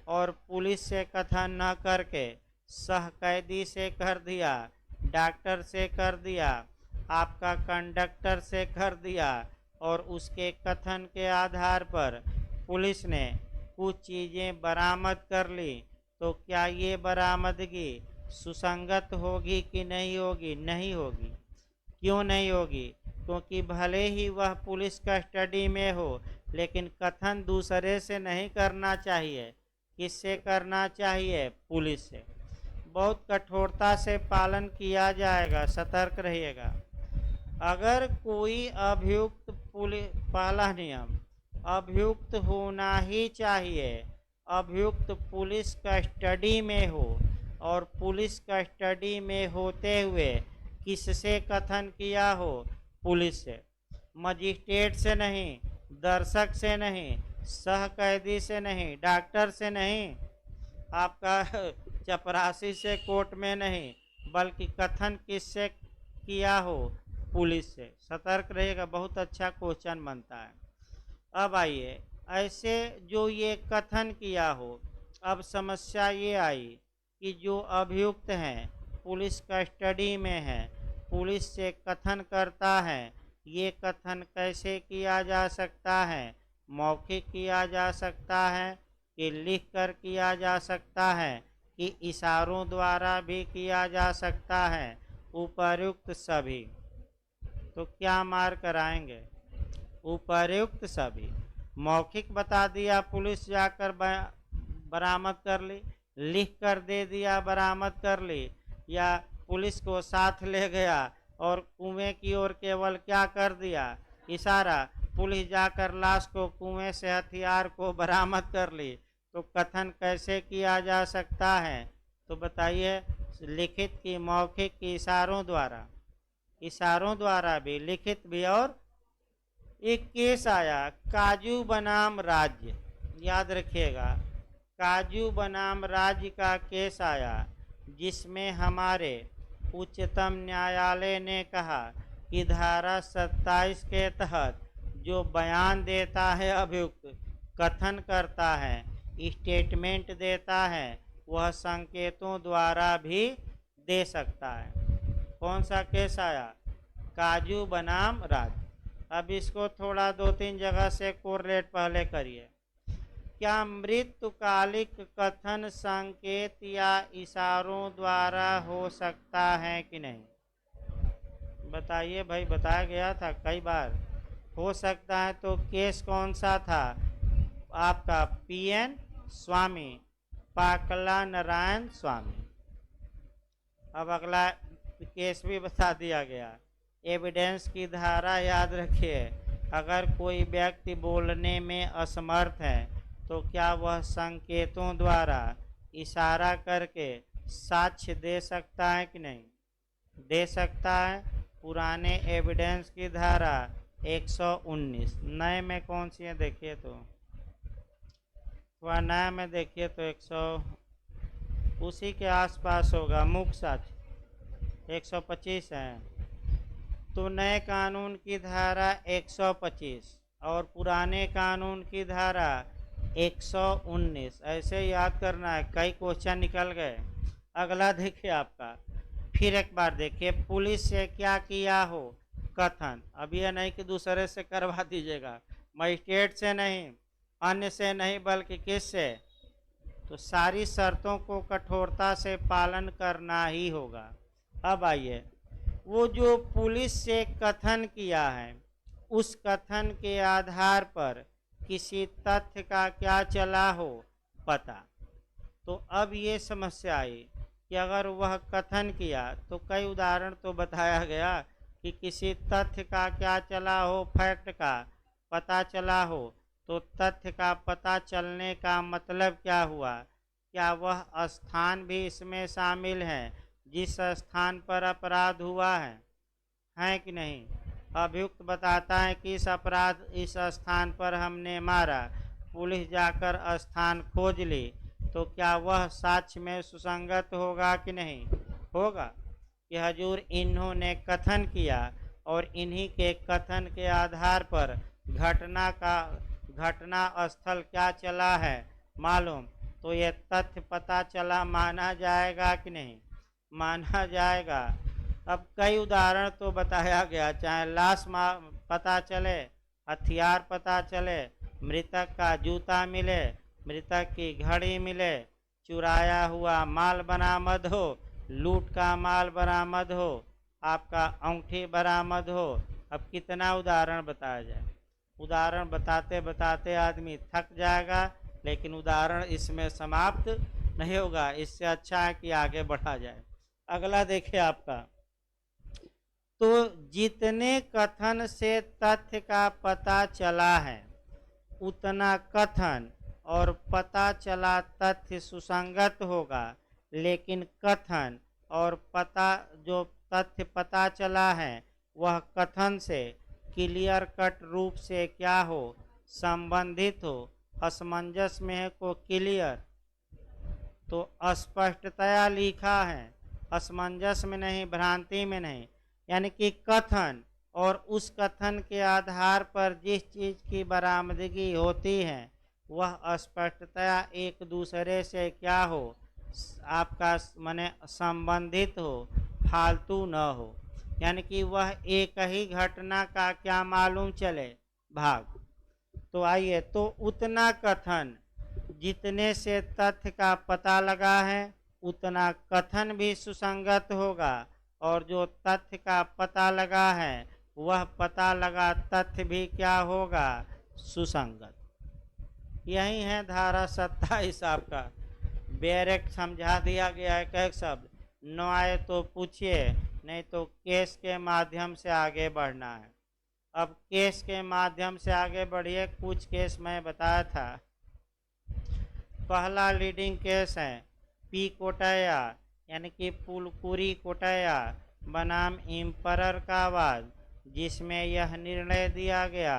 और पुलिस से कथन न करके सहकैदी से कर दिया, डॉक्टर से कर दिया, आपका कंडक्टर से कर दिया और उसके कथन के आधार पर पुलिस ने कुछ चीज़ें बरामद कर ली, तो क्या ये बरामदगी सुसंगत होगी कि नहीं होगी? नहीं होगी। क्यों नहीं होगी? क्योंकि भले ही वह पुलिस कस्टडी में हो, लेकिन कथन दूसरे से नहीं करना चाहिए। किससे करना चाहिए? पुलिस से। बहुत कठोरता से पालन किया जाएगा, सतर्क रहिएगा। अगर कोई अभियुक्त पुलिस, पहला नियम, अभियुक्त होना ही चाहिए, अभियुक्त पुलिस कस्टडी में हो और पुलिस कस्टडी में होते हुए किससे कथन किया हो? पुलिस से। मजिस्ट्रेट से नहीं, दर्शक से नहीं, सहकैदी से नहीं, डॉक्टर से नहीं, आपका चपरासी से कोर्ट में नहीं, बल्कि कथन किससे किया हो? पुलिस से। सतर्क रहेगा, बहुत अच्छा क्वेश्चन बनता है। अब आइए, ऐसे जो ये कथन किया हो, अब समस्या ये आई कि जो अभियुक्त हैं, पुलिस कस्टडी में है, पुलिस से कथन करता है, ये कथन कैसे किया जा सकता है? मौखिक किया जा सकता है कि लिख कर किया जा सकता है कि इशारों द्वारा भी किया जा सकता है? उपर्युक्त सभी। तो क्या मार्क कराएंगे? उपर्युक्त सभी। मौखिक बता दिया, पुलिस जाकर बरामद कर ली, लिख कर दे दिया, बरामद कर ली, या पुलिस को साथ ले गया और कुएं की ओर केवल क्या कर दिया? इशारा, पुलिस जाकर लाश को कुएं से हथियार को बरामद कर ली, तो कथन कैसे किया जा सकता है? तो बताइए, लिखित की, मौखिक की, इशारों द्वारा? इशारों द्वारा भी, लिखित भी। और एक केस आया काजू बनाम राज्य, याद रखिएगा, काजू बनाम राज्य का केस आया, जिसमें हमारे उच्चतम न्यायालय ने कहा कि धारा 27 के तहत जो बयान देता है अभियुक्त, कथन करता है, स्टेटमेंट देता है, वह संकेतों द्वारा भी दे सकता है। कौन सा केस आया? काजू बनाम राज्य। अब इसको थोड़ा 2-3 जगह से कोरिलेट पहले करिए। क्या मृत्युकालिक कथन संकेत या इशारों द्वारा हो सकता है कि नहीं? बताइए भाई, बताया गया था कई बार, हो सकता है। तो केस कौन सा था आपका? PN स्वामी, पाकला नारायण स्वामी। अब अगला केस भी बता दिया गया। एविडेंस की धारा याद रखिए, अगर कोई व्यक्ति बोलने में असमर्थ है तो क्या वह संकेतों द्वारा, इशारा करके साक्ष्य दे सकता है कि नहीं? दे सकता है। पुराने एविडेंस की धारा 119, नए में कौन सी है देखिए, तो वह नया में देखिए तो 100 उसी के आसपास होगा, मुख्य साक्ष्य 125 है। तो नए कानून की धारा 125 और पुराने कानून की धारा 119, ऐसे याद करना है, कई क्वेश्चन निकल गए। अगला देखिए आपका, फिर एक बार देखिए, पुलिस से क्या किया हो? कथन। अब यह नहीं कि दूसरे से करवा दीजिएगा, मजिस्ट्रेट से नहीं, अन्य से नहीं, बल्कि किस से? तो सारी शर्तों को कठोरता से पालन करना ही होगा। अब आइए, वो जो पुलिस से कथन किया है, उस कथन के आधार पर किसी तथ्य का क्या चला हो? पता। तो अब ये समस्या आई कि अगर वह कथन किया, तो कई उदाहरण तो बताया गया कि किसी तथ्य का क्या चला हो? फैक्ट का पता चला हो। तो तथ्य का पता चलने का मतलब क्या हुआ? क्या वह स्थान भी इसमें शामिल है जिस स्थान पर अपराध हुआ है कि नहीं। अभियुक्त बताता है कि इस स्थान पर हमने मारा, पुलिस जाकर स्थान खोज ली, तो क्या वह साक्ष्य में सुसंगत होगा कि नहीं होगा कि हजूर इन्होंने कथन किया और इन्हीं के कथन के आधार पर घटना स्थल क्या चला है मालूम, तो ये तथ्य पता चला, माना जाएगा कि नहीं माना जाएगा। अब कई उदाहरण तो बताया गया, चाहे लाश पता चले, हथियार पता चले, मृतक का जूता मिले, मृतक की घड़ी मिले, चुराया हुआ माल बरामद हो, लूट का माल बरामद हो, आपका अंगूठी बरामद हो। अब कितना उदाहरण बताया जाए, उदाहरण बताते बताते आदमी थक जाएगा, लेकिन उदाहरण इसमें समाप्त नहीं होगा। इससे अच्छा है कि आगे बढ़ा जाए। अगला देखिए आपका, तो जितने कथन से तथ्य का पता चला है उतना कथन और पता चला तथ्य सुसंगत होगा, लेकिन कथन और जो तथ्य पता चला है वह कथन से क्लियर कट रूप से क्या हो, संबंधित हो, असमंजस में है को क्लियर, तो स्पष्टतया लिखा है, असमंजस में नहीं, भ्रांति में नहीं। यानी कि कथन और उस कथन के आधार पर जिस चीज की बरामदगी होती है वह स्पष्टतया एक दूसरे से क्या हो, आपका माने संबंधित हो, फालतू न हो। यानी कि वह एक ही घटना का क्या मालूम चले, भाग। तो आइए, तो उतना कथन जितने से तथ्य का पता लगा है उतना कथन भी सुसंगत होगा, और जो तथ्य का पता लगा है वह पता लगा तथ्य भी क्या होगा, सुसंगत। यही है धारा 27 आपका। डायरेक्ट समझा दिया गया है, कई शब्द न आए तो पूछिए, नहीं तो केस के माध्यम से आगे बढ़ना है। अब केस के माध्यम से आगे बढ़िए। कुछ केस मैं बताया था। पहला लीडिंग केस है पी कोटैया, यानी कि पुलकुरी कोटैया बनाम इम्परर का वाद, जिसमें यह निर्णय दिया गया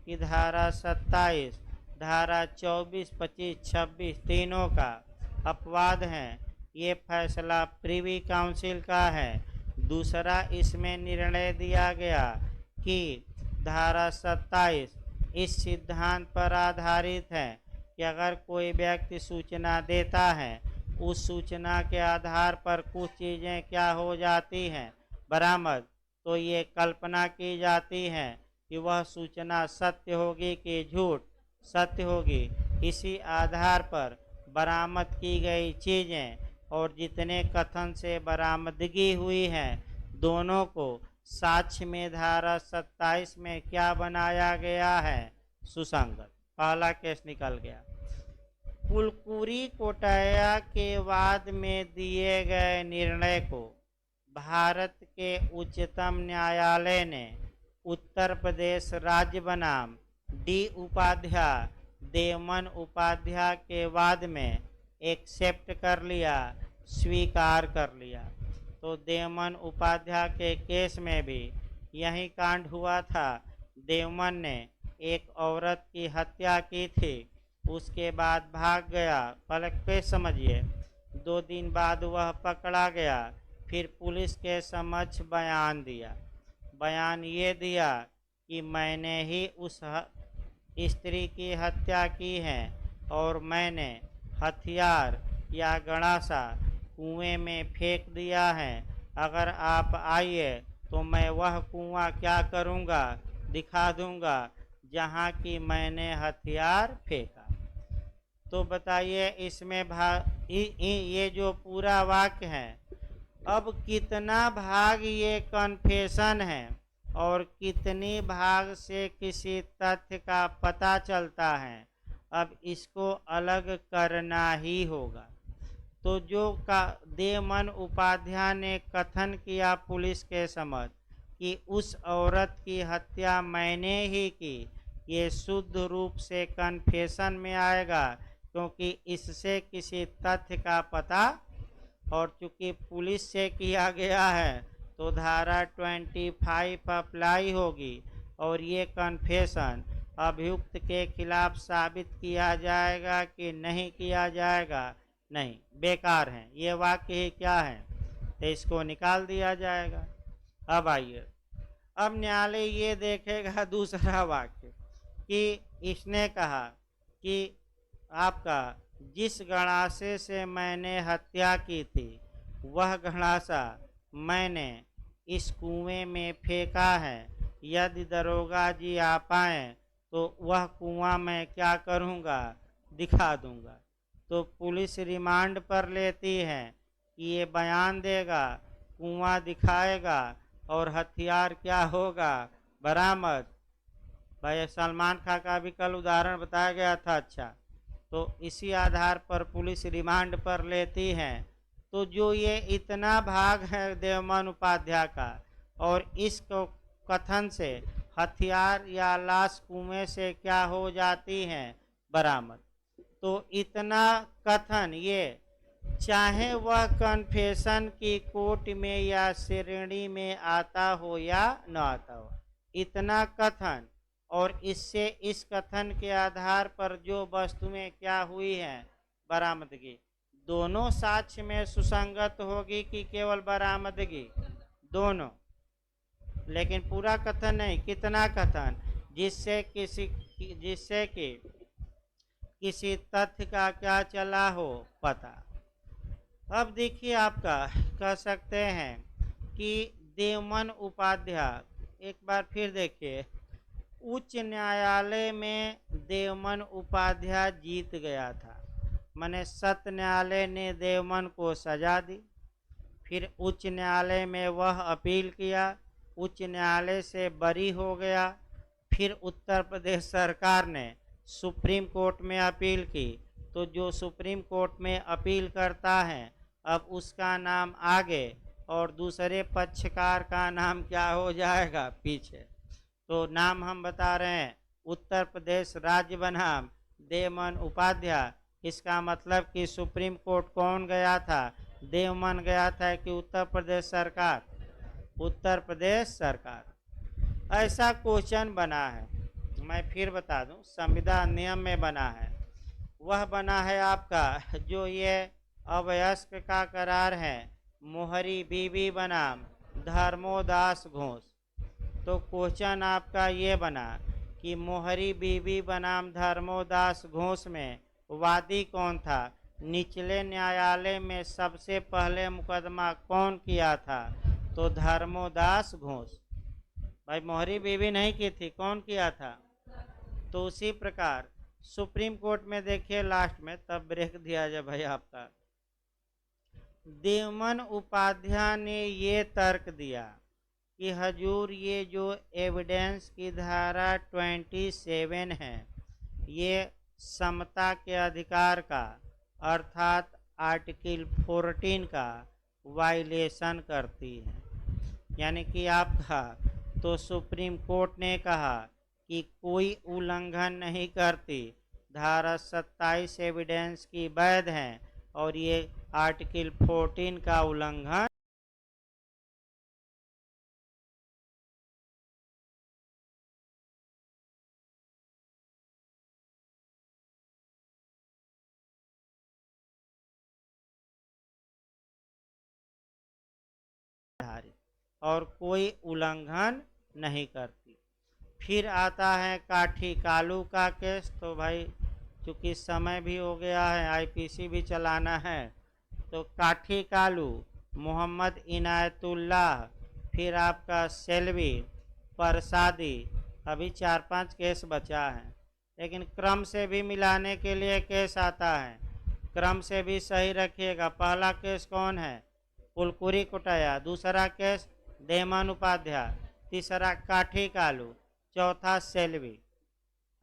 कि धारा 27, धारा 24, 25, 26 तीनों का अपवाद है। ये फैसला प्रिवी काउंसिल का है। दूसरा, इसमें निर्णय दिया गया कि धारा 27 इस सिद्धांत पर आधारित है कि अगर कोई व्यक्ति सूचना देता है, उस सूचना के आधार पर कुछ चीज़ें क्या हो जाती हैं, बरामद, तो ये कल्पना की जाती है कि वह सूचना सत्य होगी कि झूठ, सत्य होगी। इसी आधार पर बरामद की गई चीज़ें और जितने कथन से बरामदगी हुई है दोनों को साक्ष्य में धारा 27 में क्या बनाया गया है, सुसंगत। पहला केस निकल गया। पुलकुरी कोटैया के वाद में दिए गए निर्णय को भारत के उच्चतम न्यायालय ने उत्तर प्रदेश राज्य बनाम डी उपाध्याय, देवमन उपाध्याय के वाद में एक्सेप्ट कर लिया, स्वीकार कर लिया। तो देवमन उपाध्याय के केस में भी यही कांड हुआ था। देवमन ने एक औरत की हत्या की थी, उसके बाद भाग गया। पलक पे समझिए, 2 दिन बाद वह पकड़ा गया, फिर पुलिस के समक्ष बयान दिया। बयान ये दिया कि मैंने ही उस स्त्री की हत्या की है और मैंने हथियार या गड़ासा कुएं में फेंक दिया है। अगर आप आइए तो मैं वह कुआं क्या करूँगा, दिखा दूँगा जहाँ की मैंने हथियार फेंका। तो बताइए इसमें ये जो पूरा वाक्य है, अब कितना भाग ये कन्फेशन है और कितनी भाग से किसी तथ्य का पता चलता है, अब इसको अलग करना ही होगा। तो जो देवमन उपाध्याय ने कथन किया पुलिस के समक्ष कि उस औरत की हत्या मैंने ही की, ये शुद्ध रूप से कन्फेशन में आएगा क्योंकि इससे किसी तथ्य का पता, और चूंकि पुलिस से किया गया है तो धारा 25 अप्लाई होगी और ये कन्फेशन अभियुक्त के खिलाफ साबित किया जाएगा कि नहीं किया जाएगा, नहीं, बेकार है। ये वाक्य ही क्या है, तो इसको निकाल दिया जाएगा। अब आइए, अब न्यायालय ये देखेगा दूसरा वाक्य कि इसने कहा कि आपका जिस गणासे से मैंने हत्या की थी वह गणासा मैंने इस कुएं में फेंका है। यदि दरोगा जी आ पाए तो वह कुआं मैं क्या करूँगा, दिखा दूँगा। तो पुलिस रिमांड पर लेती है कि ये बयान देगा, कुआं दिखाएगा और हथियार क्या होगा, बरामद। भाई सलमान खान का भी कल उदाहरण बताया गया था। अच्छा, तो इसी आधार पर पुलिस रिमांड पर लेती है। तो जो ये इतना भाग है देवमन उपाध्याय का, और इस कथन से हथियार या लाश कुएं से क्या हो जाती है, बरामद। तो इतना कथन, ये चाहे वह कन्फेशन की कोर्ट में या श्रेणी में आता हो या न आता हो, इतना कथन और इससे इस कथन के आधार पर जो वस्तुएं क्या हुई हैं, बरामदगी, दोनों साक्ष्य में सुसंगत होगी कि केवल बरामदगी, दोनों। लेकिन पूरा कथन नहीं, कितना कथन, जिससे कि किसी तथ्य का क्या चला हो, पता। अब देखिए, आपका कह सकते हैं कि देवमन उपाध्याय, एक बार फिर देखिए, उच्च न्यायालय में देवमन उपाध्याय जीत गया था, माने सत्य न्यायालय ने देवमन को सजा दी। फिर उच्च न्यायालय में वह अपील किया, उच्च न्यायालय से बरी हो गया। फिर उत्तर प्रदेश सरकार ने सुप्रीम कोर्ट में अपील की, तो जो सुप्रीम कोर्ट में अपील करता है अब उसका नाम आगे और दूसरे पक्षकार का नाम क्या हो जाएगा, पीछे। तो नाम हम बता रहे हैं, उत्तर प्रदेश राज्य बनाम देवमन उपाध्याय। इसका मतलब कि सुप्रीम कोर्ट कौन गया था, देवमन गया था कि उत्तर प्रदेश सरकार, उत्तर प्रदेश सरकार। ऐसा क्वेश्चन बना है, मैं फिर बता दूं, संविधान नियम में बना है। वह बना है आपका जो ये अवयस्क का करार है, मोहरी बीबी बनाम धर्मोदास घोष। तो क्वेश्चन आपका ये बना कि मोहरी बीबी बनाम धर्मोदास घोष में वादी कौन था, निचले न्यायालय में सबसे पहले मुकदमा कौन किया था, तो धर्मोदास घोष। भाई मोहरी बीबी नहीं की थी, कौन किया था। तो उसी प्रकार सुप्रीम कोर्ट में देखिए लास्ट में, तब ब्रेक दिया जाए भाई आपका, देवमन उपाध्याय ने ये तर्क दिया कि हजूर ये जो एविडेंस की धारा 27 है ये समता के अधिकार का अर्थात आर्टिकल 14 का वायलेशन करती है। यानी कि आपका, तो सुप्रीम कोर्ट ने कहा कि कोई उल्लंघन नहीं करती, धारा 27 एविडेंस की वैध है और ये आर्टिकल 14 का उल्लंघन और कोई उल्लंघन नहीं करती। फिर आता है काठी कालू का केस। तो भाई चूँकि समय भी हो गया है, आईपीसी भी चलाना है, तो काठी कालू, मोहम्मद इनायतुल्लाह, फिर आपका सेल्वी, परसादी, अभी 4-5 केस बचा है। लेकिन क्रम से भी मिलाने के लिए केस आता है, क्रम से भी सही रखिएगा। पहला केस कौन है, पुलकुरी कुटया, दूसरा केस देवमन उपाध्याय, तीसरा काठी कालू, चौथा सेल्वी।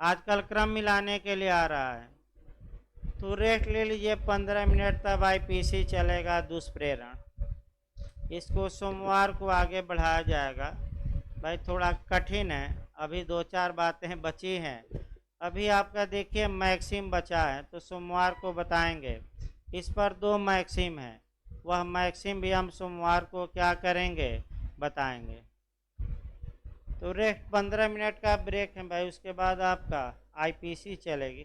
आजकल क्रम मिलाने के लिए आ रहा है, तो रेस्ट ले लीजिए 15 मिनट, तब आईपीसी चलेगा दुष्प्रेरण। इसको सोमवार को आगे बढ़ाया जाएगा। भाई थोड़ा कठिन है, अभी 2-4 बातें बची हैं, अभी आपका देखिए मैक्सिम बचा है, तो सोमवार को बताएंगे। इस पर 2 मैक्सिम है, वह मैक्सिम भी हम सोमवार को क्या करेंगे, बताएंगे। तो रेस्ट 15 मिनट का ब्रेक है भाई, उसके बाद आपका आईपीसी चलेगी।